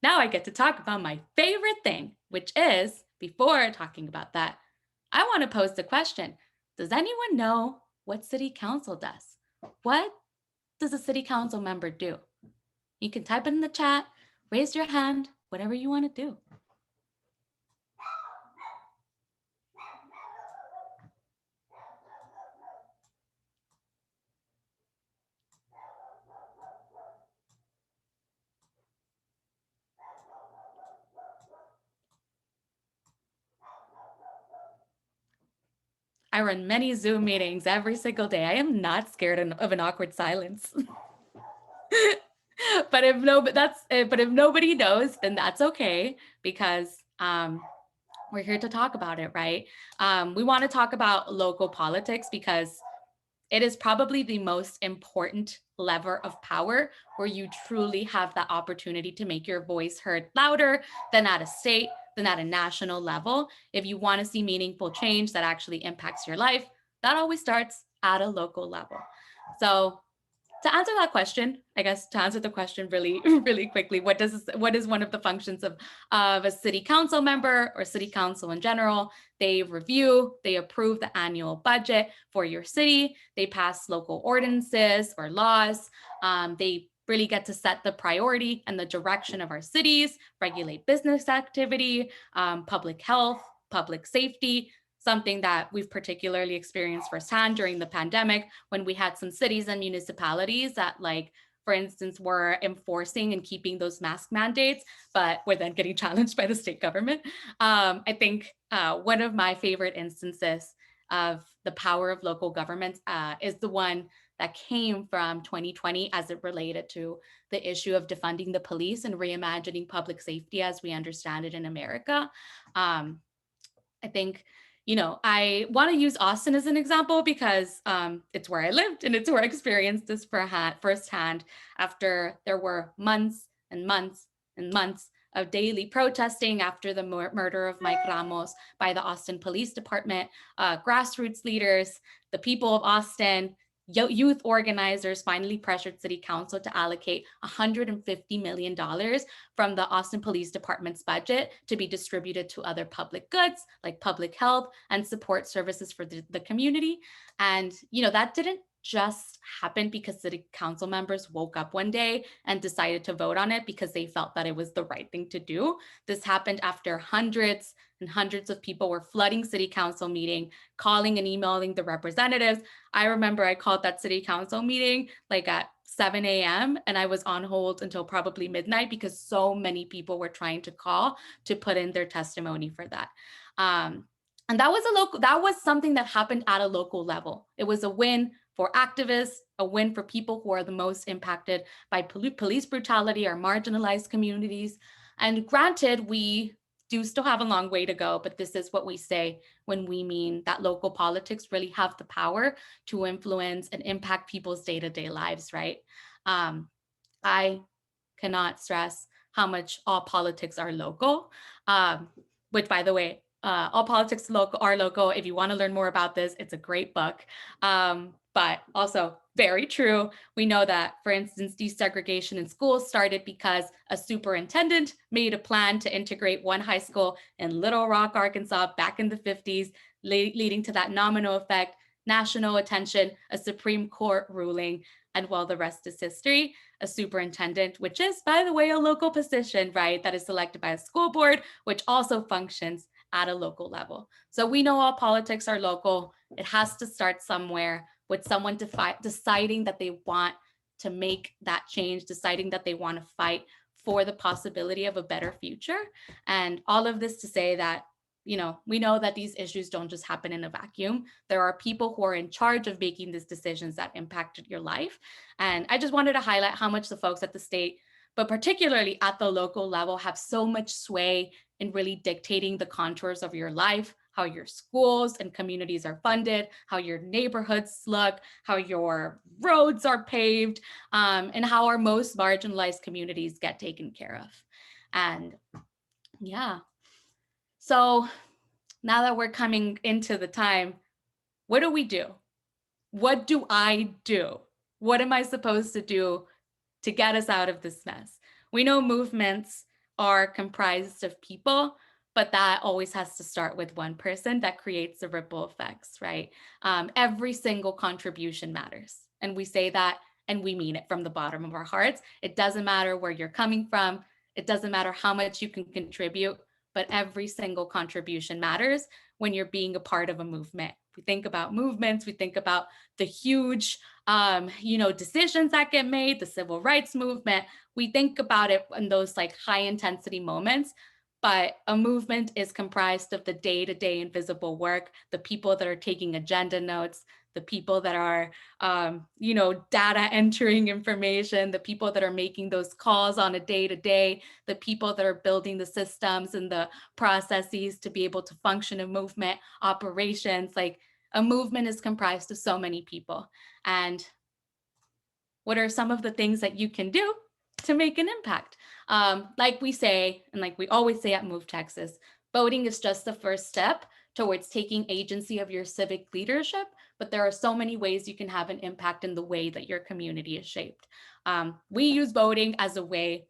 now I get to talk about my favorite thing, which is, before talking about that, I want to pose the question, does anyone know what city council does? What does a city council member do? You can type it in the chat, raise your hand, whatever you want to do. I run many Zoom meetings every single day. I am not scared of an awkward silence. But if nobody knows, then that's okay, because we're here to talk about it, right? We want to talk about local politics because it is probably the most important lever of power where you truly have that opportunity to make your voice heard louder than at a state, than at a national level. If you want to see meaningful change that actually impacts your life, that always starts at a local level. So to answer that question, I guess to answer the question really, really quickly, what is one of the functions of a city council member or city council in general? They review, they approve the annual budget for your city. They pass local ordinances or laws. They really get to set the priority and the direction of our cities, regulate business activity, public health, public safety, something that we've particularly experienced firsthand during the pandemic when we had some cities and municipalities that, like, for instance, were enforcing and keeping those mask mandates, but were then getting challenged by the state government. I think one of my favorite instances of the power of local governments is the one that came from 2020 as it related to the issue of defunding the police and reimagining public safety as we understand it in America. I think, I want to use Austin as an example because it's where I lived and it's where I experienced this firsthand after there were months and months and months of daily protesting after the murder of Mike Ramos by the Austin Police Department, grassroots leaders, the people of Austin, youth organizers finally pressured City Council to allocate $150 million from the Austin Police Department's budget to be distributed to other public goods like public health and support services for the community. And, that didn't just happened because city council members woke up one day and decided to vote on it because they felt that it was the right thing to do. This happened after hundreds and hundreds of people were flooding city council meeting, calling and emailing the representatives. I remember I called that city council meeting like at 7 a.m. and I was on hold until probably midnight because so many people were trying to call to put in their testimony for that. And that was something that happened at a local level. It was a win for activists, a win for people who are the most impacted by police brutality or marginalized communities. And granted, we do still have a long way to go, but this is what we say when we mean that local politics really have the power to influence and impact people's day-to-day lives, right? I cannot stress how much all politics are local, which, by the way, all politics are local. If you want to learn more about this, it's a great book. But also very true. We know that, for instance, desegregation in schools started because a superintendent made a plan to integrate one high school in Little Rock, Arkansas back in the 50s, leading to that domino effect, national attention, a Supreme Court ruling, and well, the rest is history. A superintendent, which is, by the way, a local position, right, that is selected by a school board, which also functions at a local level. So we know all politics are local. It has to start somewhere with someone deciding that they want to make that change, deciding that they want to fight for the possibility of a better future. And all of this to say that, you know, we know that these issues don't just happen in a vacuum. There are people who are in charge of making these decisions that impacted your life. And I just wanted to highlight how much the folks at the state, but particularly at the local level, have so much sway in really dictating the contours of your life, how your schools and communities are funded, how your neighborhoods look, how your roads are paved, and how our most marginalized communities get taken care of. And yeah. So now that we're coming into the time, what do we do? What do I do? What am I supposed to do to get us out of this mess? We know movements are comprised of people, but that always has to start with one person. That creates the ripple effects, right? Every single contribution matters. And we say that and we mean it from the bottom of our hearts. It doesn't matter where you're coming from. It doesn't matter how much you can contribute, but every single contribution matters when you're being a part of a movement. We think about movements, we think about the huge, decisions that get made, the civil rights movement. We think about it in those like high intensity moments, but a movement is comprised of the day-to-day invisible work, the people that are taking agenda notes, the people that are, data entering information, the people that are making those calls on a day-to-day, the people that are building the systems and the processes to be able to function in movement operations. Like, a movement is comprised of so many people. And what are some of the things that you can do to make an impact? Like we say, and like we always say at MOVETexas, voting is just the first step towards taking agency of your civic leadership, but there are so many ways you can have an impact in the way that your community is shaped. We use voting as a way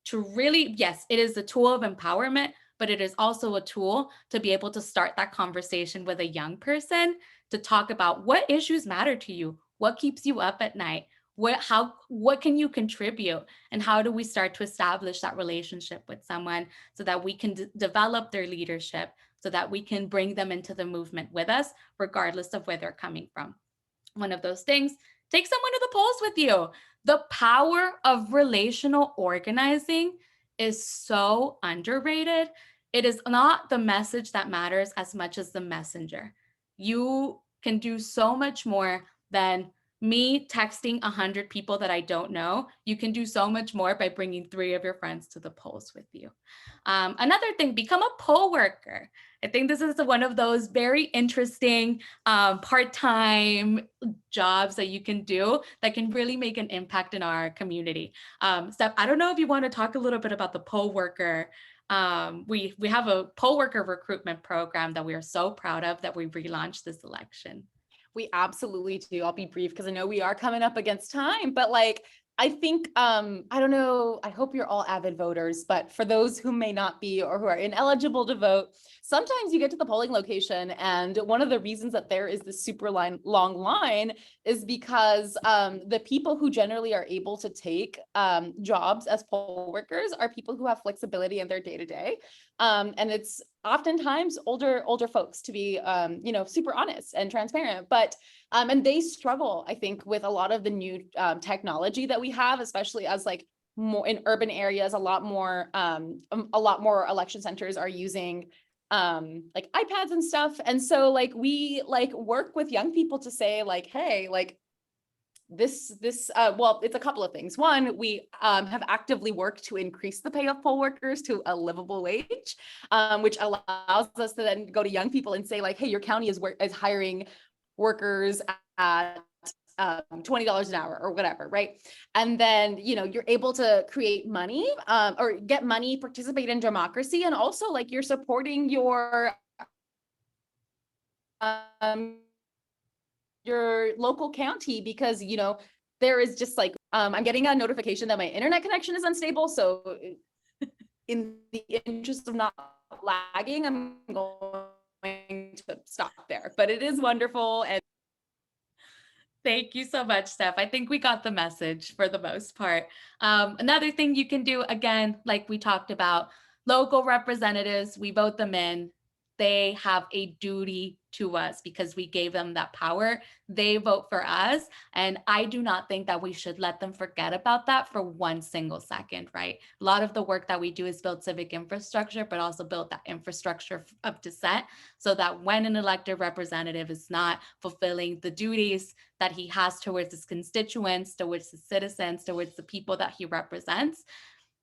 to really, yes, it is a tool of empowerment, but it is also a tool to be able to start that conversation with a young person to talk about what issues matter to you, what keeps you up at night, what can you contribute, and how do we start to establish that relationship with someone so that we can develop their leadership, so that we can bring them into the movement with us, regardless of where they're coming from. One of those things, take someone to the polls with you. The power of relational organizing is so underrated. It is not the message that matters as much as the messenger. You can do so much more than me texting 100 people that I don't know. You can do so much more by bringing 3 of your friends to the polls with you. Another thing, become a poll worker. I think this is one of those very interesting part-time jobs that you can do that can really make an impact in our community. Steph, I don't know if you want to talk a little bit about the poll worker. We have a poll worker recruitment program that we are so proud of that we relaunched this election. We absolutely do. I'll be brief because I know we are coming up against time, but like, I think, I don't know, I hope you're all avid voters, but for those who may not be or who are ineligible to vote, sometimes you get to the polling location, and one of the reasons that there is this super long line is because the people who generally are able to take jobs as poll workers are people who have flexibility in their day-to-day. And it's oftentimes older folks, to be super honest and transparent, but and they struggle, I think, with a lot of the new technology that we have, especially as like more in urban areas. A lot more election centers are using like iPads and stuff. And so like we like work with young people to say like, hey, like this well, it's a couple of things. One, we have actively worked to increase the pay of poll workers to a livable wage, which allows us to then go to young people and say like, hey, your county is hiring workers at $20 an hour or whatever, right? And then, you're able to create money or get money, participate in democracy, and also like you're supporting your local county, because, there is just like, I'm getting a notification that my internet connection is unstable. So in the interest of not lagging, I'm going to stop there, but it is wonderful. And Thank you so much, Steph. I think we got the message for the most part. Another thing you can do, again, like we talked about, local representatives, we vote them in. They have a duty to us because we gave them that power. They vote for us. And I do not think that we should let them forget about that for one single second, right? A lot of the work that we do is build civic infrastructure, but also build that infrastructure of dissent so that when an elected representative is not fulfilling the duties that he has towards his constituents, towards his citizens, towards the people that he represents,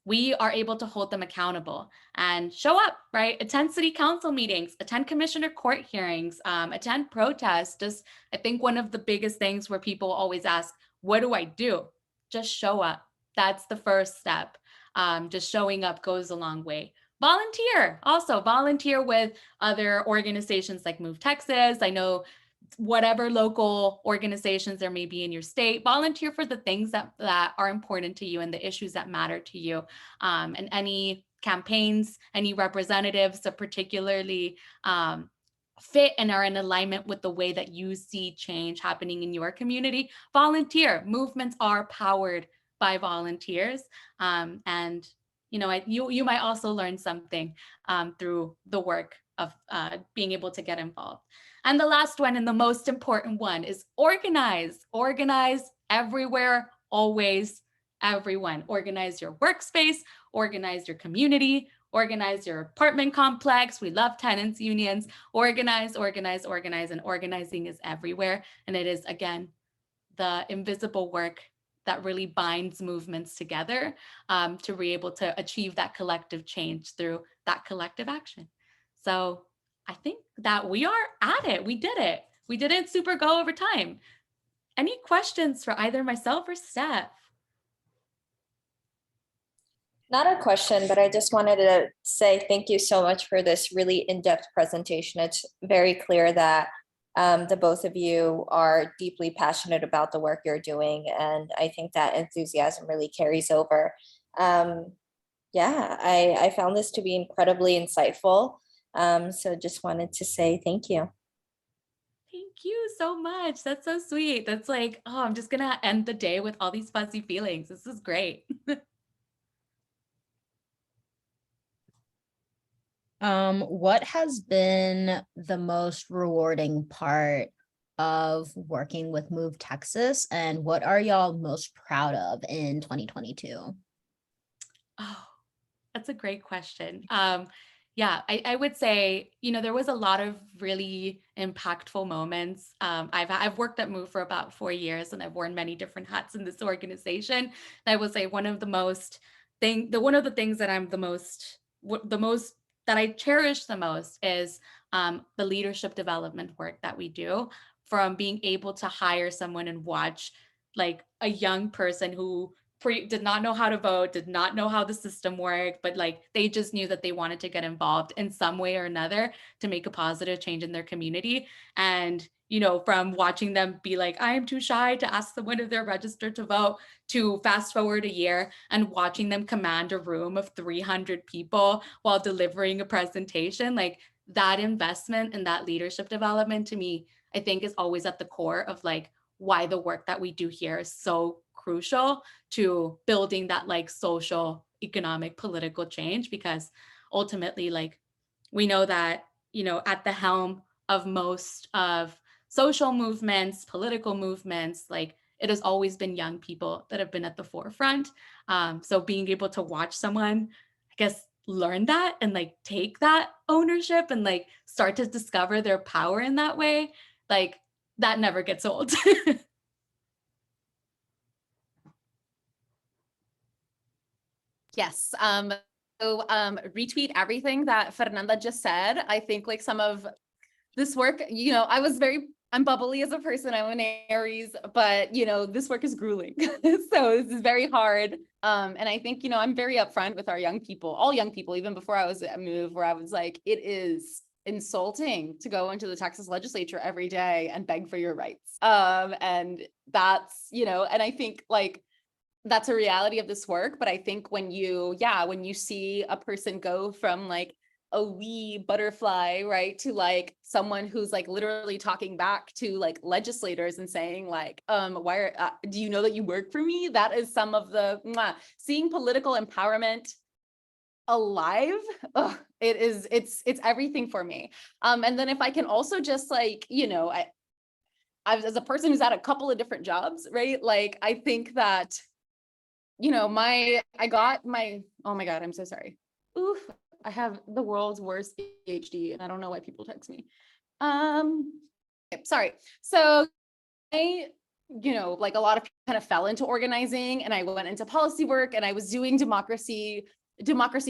we are able to hold them accountable and show up, right? Attend city council meetings, attend commissioner court hearings, attend protests. Just, I think one of the biggest things where people always ask, what do I do? Just show up. That's the first step. Just showing up goes a long way. Volunteer, also volunteer with other organizations like MOVETexas. I know whatever local organizations there may be in your state, volunteer for the things that are important to you and the issues that matter to you. And any campaigns, any representatives that particularly fit and are in alignment with the way that you see change happening in your community, volunteer. Movements are powered by volunteers. And you might also learn something through the work of being able to get involved. And the last one, and the most important one, is organize. Organize everywhere, always, everyone. Organize your workspace, organize your community, organize your apartment complex. We love tenants unions. Organize, organize, organize, and organizing is everywhere. And it is, again, the invisible work that really binds movements together to be able to achieve that collective change through that collective action. So I think that we are at it. We did it. We didn't super go over time. Any questions for either myself or Steph? Not a question, but I just wanted to say thank you so much for this really in-depth presentation. It's very clear that the both of you are deeply passionate about the work you're doing, and I think that enthusiasm really carries over. Yeah, I found this to be incredibly insightful. So just wanted to say thank you. Thank you so much. That's so sweet. That's like, oh, I'm just gonna end the day with all these fuzzy feelings. This is great. What has been the most rewarding part of working with MOVETexas, and what are y'all most proud of in 2022? Oh, that's a great question. Yeah, I would say, there was a lot of really impactful moments. I've worked at Move for about 4 years, and I've worn many different hats in this organization. And I would say one of the things that I'm the most that I cherish the most is the leadership development work that we do, from being able to hire someone and watch like a young person who did not know how to vote, did not know how the system worked, but like they just knew that they wanted to get involved in some way or another to make a positive change in their community. And from watching them be like, I am too shy to ask someone if they're registered to vote, to fast forward a year and watching them command a room of 300 people while delivering a presentation. Like, that investment and that leadership development, to me, I think is always at the core of like why the work that we do here is so crucial to building that like social, economic, political change, because ultimately, like, we know that, at the helm of most of social movements, political movements, like, it has always been young people that have been at the forefront. So being able to watch someone, I guess, learn that and like take that ownership and like start to discover their power in that way, like, that never gets old. Yes. So retweet everything that Fernanda just said. I think like some of this work, I'm bubbly as a person, I'm an Aries, but this work is grueling. So this is very hard. And I think, I'm very upfront with our young people, all young people, even before I was at Move, where I was like, it is insulting to go into the Texas legislature every day and beg for your rights. And that's, and I think like, that's a reality of this work. But I think when you see a person go from like a wee butterfly, right, to like someone who's like literally talking back to like legislators and saying like, do you know that you work for me? That is some of the seeing political empowerment alive. It's everything for me. And then if I can also just like, I've, as a person who's had a couple of different jobs, right? Like, I think that oh my God, I'm so sorry. Oof, I have the world's worst PhD and I don't know why people text me. Sorry. So I, like a lot of people kind of fell into organizing and I went into policy work and I was doing democracy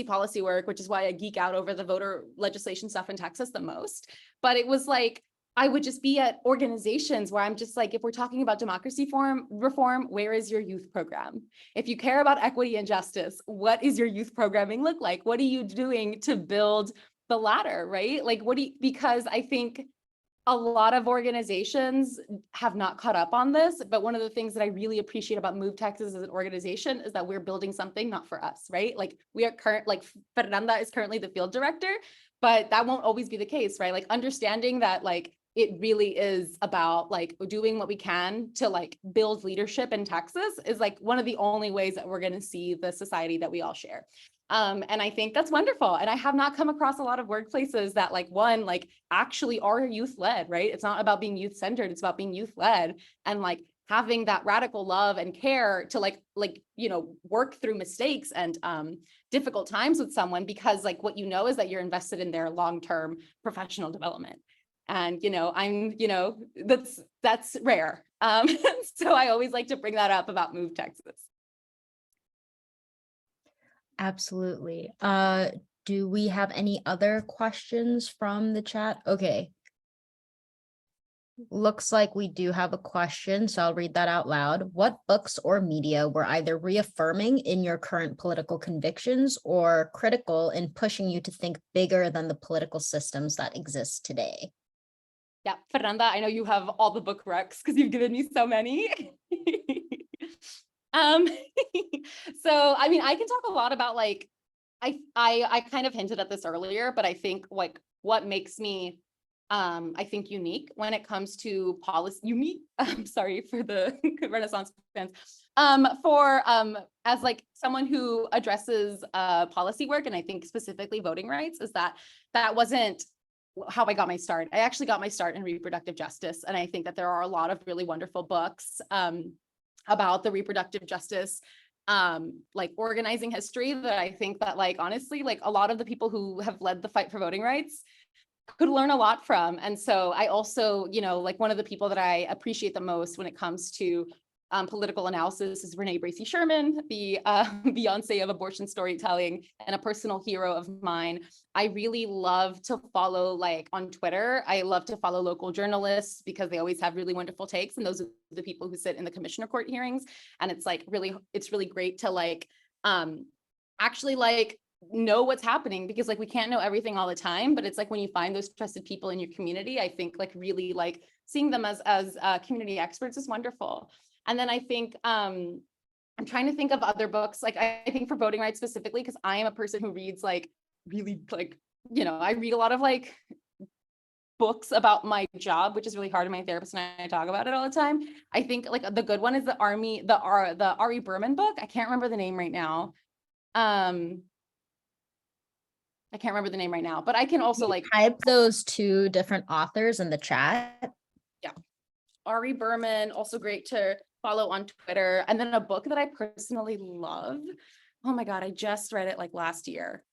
policy work, which is why I geek out over the voter legislation stuff in Texas the most. But it was like, I would just be at organizations where I'm just like, if we're talking about democracy reform, where is your youth program? If you care about equity and justice, what is your youth programming look like? What are you doing to build the ladder, right? Like, because I think a lot of organizations have not caught up on this, but one of the things that I really appreciate about MOVETexas as an organization is that we're building something not for us, right? Like Fernanda is currently the field director, but that won't always be the case, right? Like understanding that like it really is about like doing what we can to like build leadership in Texas is like one of the only ways that we're going to see the society that we all share. And I think that's wonderful. And I have not come across a lot of workplaces that like actually are youth led, right? It's not about being youth centered. It's about being youth led and like having that radical love and care to work through mistakes and difficult times with someone, because like what is that you're invested in their long-term professional development. And, that's rare. So I always like to bring that up about MOVETexas. Absolutely. Do we have any other questions from the chat? Okay. Looks like we do have a question, so I'll read that out loud. What books or media were either reaffirming in your current political convictions or critical in pushing you to think bigger than the political systems that exist today? Yeah, Fernanda, I know you have all the book recs because you've given me so many. So, I mean, I can talk a lot about like, I kind of hinted at this earlier, but I think like what makes me, I think unique when it comes to policy, unique, I'm sorry for the Renaissance fans, as like someone who addresses policy work, and I think specifically voting rights, is that wasn't how I got my start. I actually got my start in reproductive justice. And I think that there are a lot of really wonderful books about the reproductive justice like organizing history that I think that like honestly like a lot of the people who have led the fight for voting rights could learn a lot from. And so I also, like one of the people that I appreciate the most when it comes to political analysis is Renee Bracey Sherman, the Beyonce of abortion storytelling and a personal hero of mine. I really love to follow like on Twitter. I love to follow local journalists because they always have really wonderful takes. And those are the people who sit in the commissioner court hearings. And it's like it's really great to like actually like know what's happening, because like we can't know everything all the time, but it's like when you find those trusted people in your community, I think like really like seeing them as community experts is wonderful. And then I think I'm trying to think of other books. Like I think for voting rights specifically, because I am a person who reads like really like, you know, I read a lot of like books about my job, which is really hard. And my therapist and I talk about it all the time. I think like the good one is the Ari Berman book. I can't remember the name right now. I can't remember the name right now, but I can also like type those two different authors in the chat. Ari Berman, also great to follow on Twitter. And then a book that I personally love. Oh my God, I just read it like last year.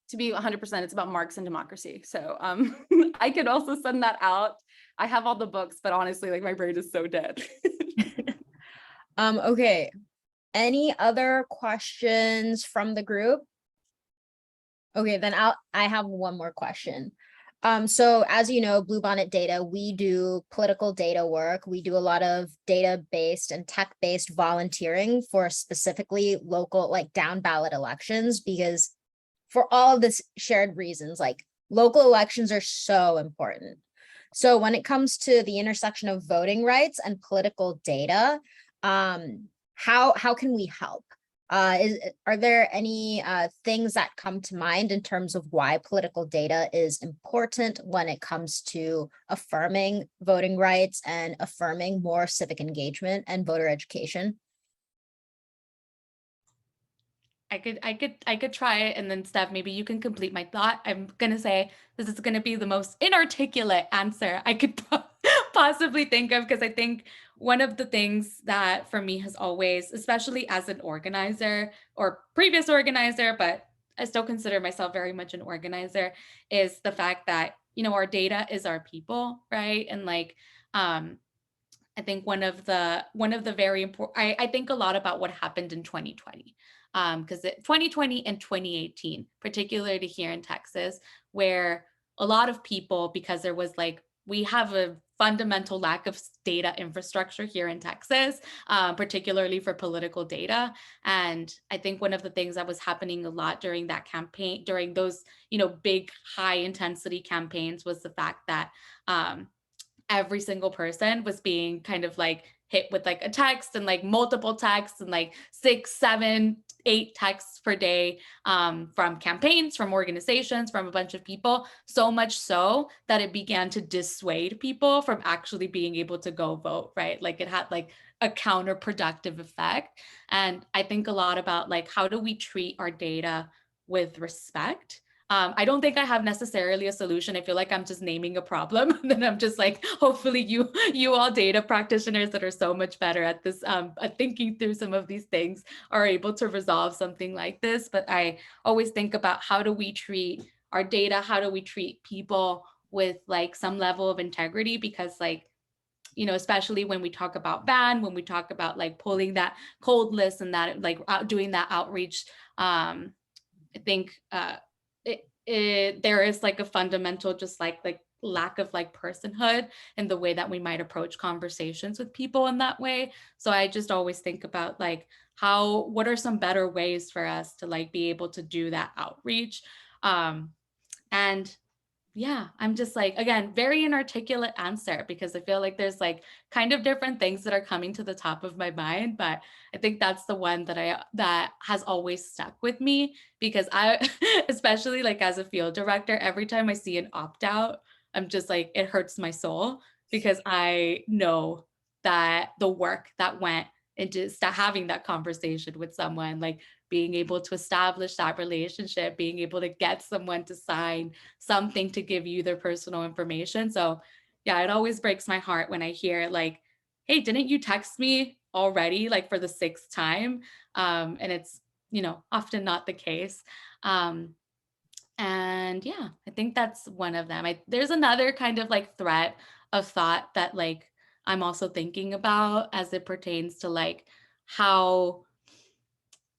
To be 100%, it's about Marx and democracy. So I could also send that out. I have all the books, but honestly, like my brain is so dead. Okay. Any other questions from the group? Okay, then I have one more question. So as you know, Bluebonnet Data, we do political data work. We do a lot of data-based and tech-based volunteering for specifically local, like down ballot elections, because for all of this shared reasons, like local elections are so important. So when it comes to the intersection of voting rights and political data, how can we help? Are there any things that come to mind in terms of why political data is important when it comes to affirming voting rights and affirming more civic engagement and voter education? I could try it, and then Steph, maybe you can complete my thought. I'm gonna say this is gonna be the most inarticulate answer I could possibly think of, because I think one of the things that for me has always, especially as an organizer or previous organizer, but I still consider myself very much an organizer, is the fact that, you know, our data is our people, right? And like, I think one of the very important, I think a lot about what happened in 2020. Because 2020 and 2018, particularly here in Texas, where a lot of people, because there was like, we have a fundamental lack of data infrastructure here in Texas, particularly for political data. And I think one of the things that was happening a lot during that campaign, during those, you know, big high intensity campaigns, was the fact that every single person was being kind of like hit with like a text and like multiple texts and like 6, 7, 8 texts per day from campaigns, from organizations, from a bunch of people, so much so that it began to dissuade people from actually being able to go vote, right? Like it had like a counterproductive effect. And I think a lot about like, how do we treat our data with respect? I don't think I have necessarily a solution. I feel like I'm just naming a problem. And then I'm just like, hopefully you all data practitioners that are so much better at this, at thinking through some of these things, are able to resolve something like this. But I always think about, how do we treat our data? How do we treat people with like some level of integrity? Because like, you know, especially when we talk about ban, when we talk about like pulling that cold list and that like doing that outreach, I think there is like a fundamental just like lack of like personhood in the way that we might approach conversations with people in that way. So I just always think about like, what are some better ways for us to like be able to do that outreach? And yeah, I'm just like, again, very inarticulate answer, because I feel like there's like kind of different things that are coming to the top of my mind, but I think that's the one that has always stuck with me, because I, especially like as a field director, every time I see an opt-out, I'm just like, it hurts my soul, because I know that the work that went into having that conversation with someone, like being able to establish that relationship, being able to get someone to sign something to give you their personal information. So yeah, it always breaks my heart when I hear like, hey, didn't you text me already, like for the 6th time? And it's, you know, often not the case. And yeah, I think that's one of them. There's another kind of like thread of thought that like I'm also thinking about as it pertains to like how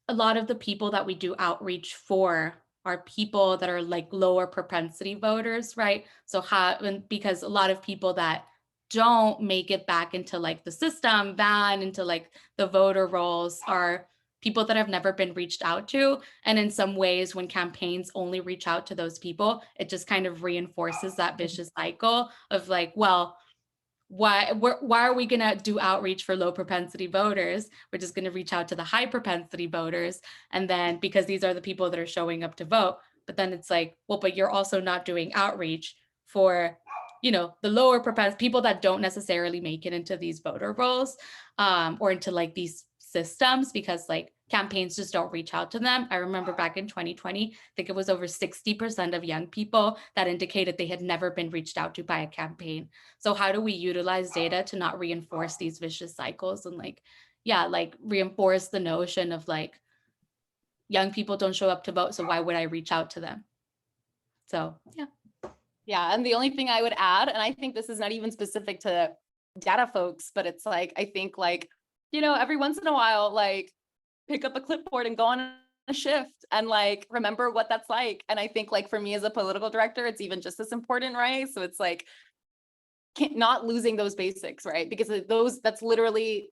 a lot of the people that we do outreach for are people that are like lower propensity voters, right? So because a lot of people that don't make it back into like the system, into like the voter rolls are people that have never been reached out to. And in some ways, when campaigns only reach out to those people, it just kind of reinforces that vicious cycle of like, well, why are we going to do outreach for low propensity voters? We're just going to reach out to the high propensity voters. And then because these are the people that are showing up to vote, but then it's like, well, but you're also not doing outreach for, the lower propensity people that don't necessarily make it into these voter rolls or into like these systems, because like campaigns just don't reach out to them. I remember back in 2020, I think it was over 60% of young people that indicated they had never been reached out to by a campaign. So how do we utilize data to not reinforce these vicious cycles and like reinforce the notion of like young people don't show up to vote, so why would I reach out to them? So yeah. Yeah, and the only thing I would add, and I think this is not even specific to data folks, but it's like, I think like, every once in a while, like pick up a clipboard and go on a shift and like, remember what that's like. And I think like for me as a political director, it's even just as important, right? So it's like, not losing those basics, right? Because that's literally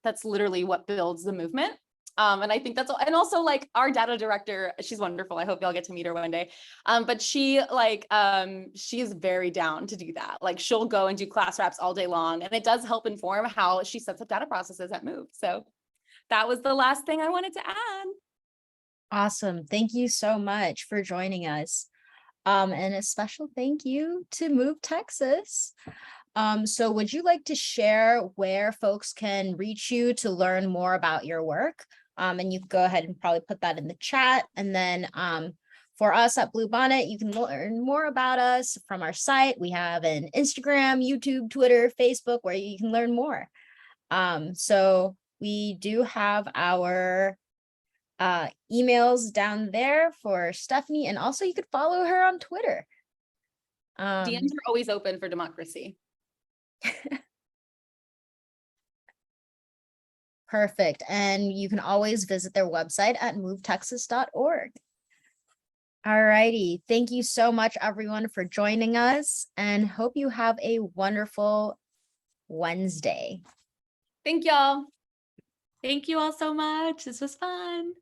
what builds the movement. And I think that's all. And also like our data director, she's wonderful. I hope y'all get to meet her one day. But she is very down to do that. Like she'll go and do class wraps all day long. And it does help inform how she sets up data processes at Move. So that was the last thing I wanted to add. Awesome. Thank you so much for joining us. And a special thank you to MOVETexas. So would you like to share where folks can reach you to learn more about your work? And you can go ahead and probably put that in the chat. And then for us at Bluebonnet, you can learn more about us from our site. We have an Instagram, YouTube, Twitter, Facebook, where you can learn more. So we do have our emails down there for Stephanie, and also you could follow her on Twitter. DMs are always open for democracy. Perfect. And you can always visit their website at movetexas.org. All righty. Thank you so much, everyone, for joining us, and hope you have a wonderful Wednesday. Thank y'all. Thank you all so much. This was fun.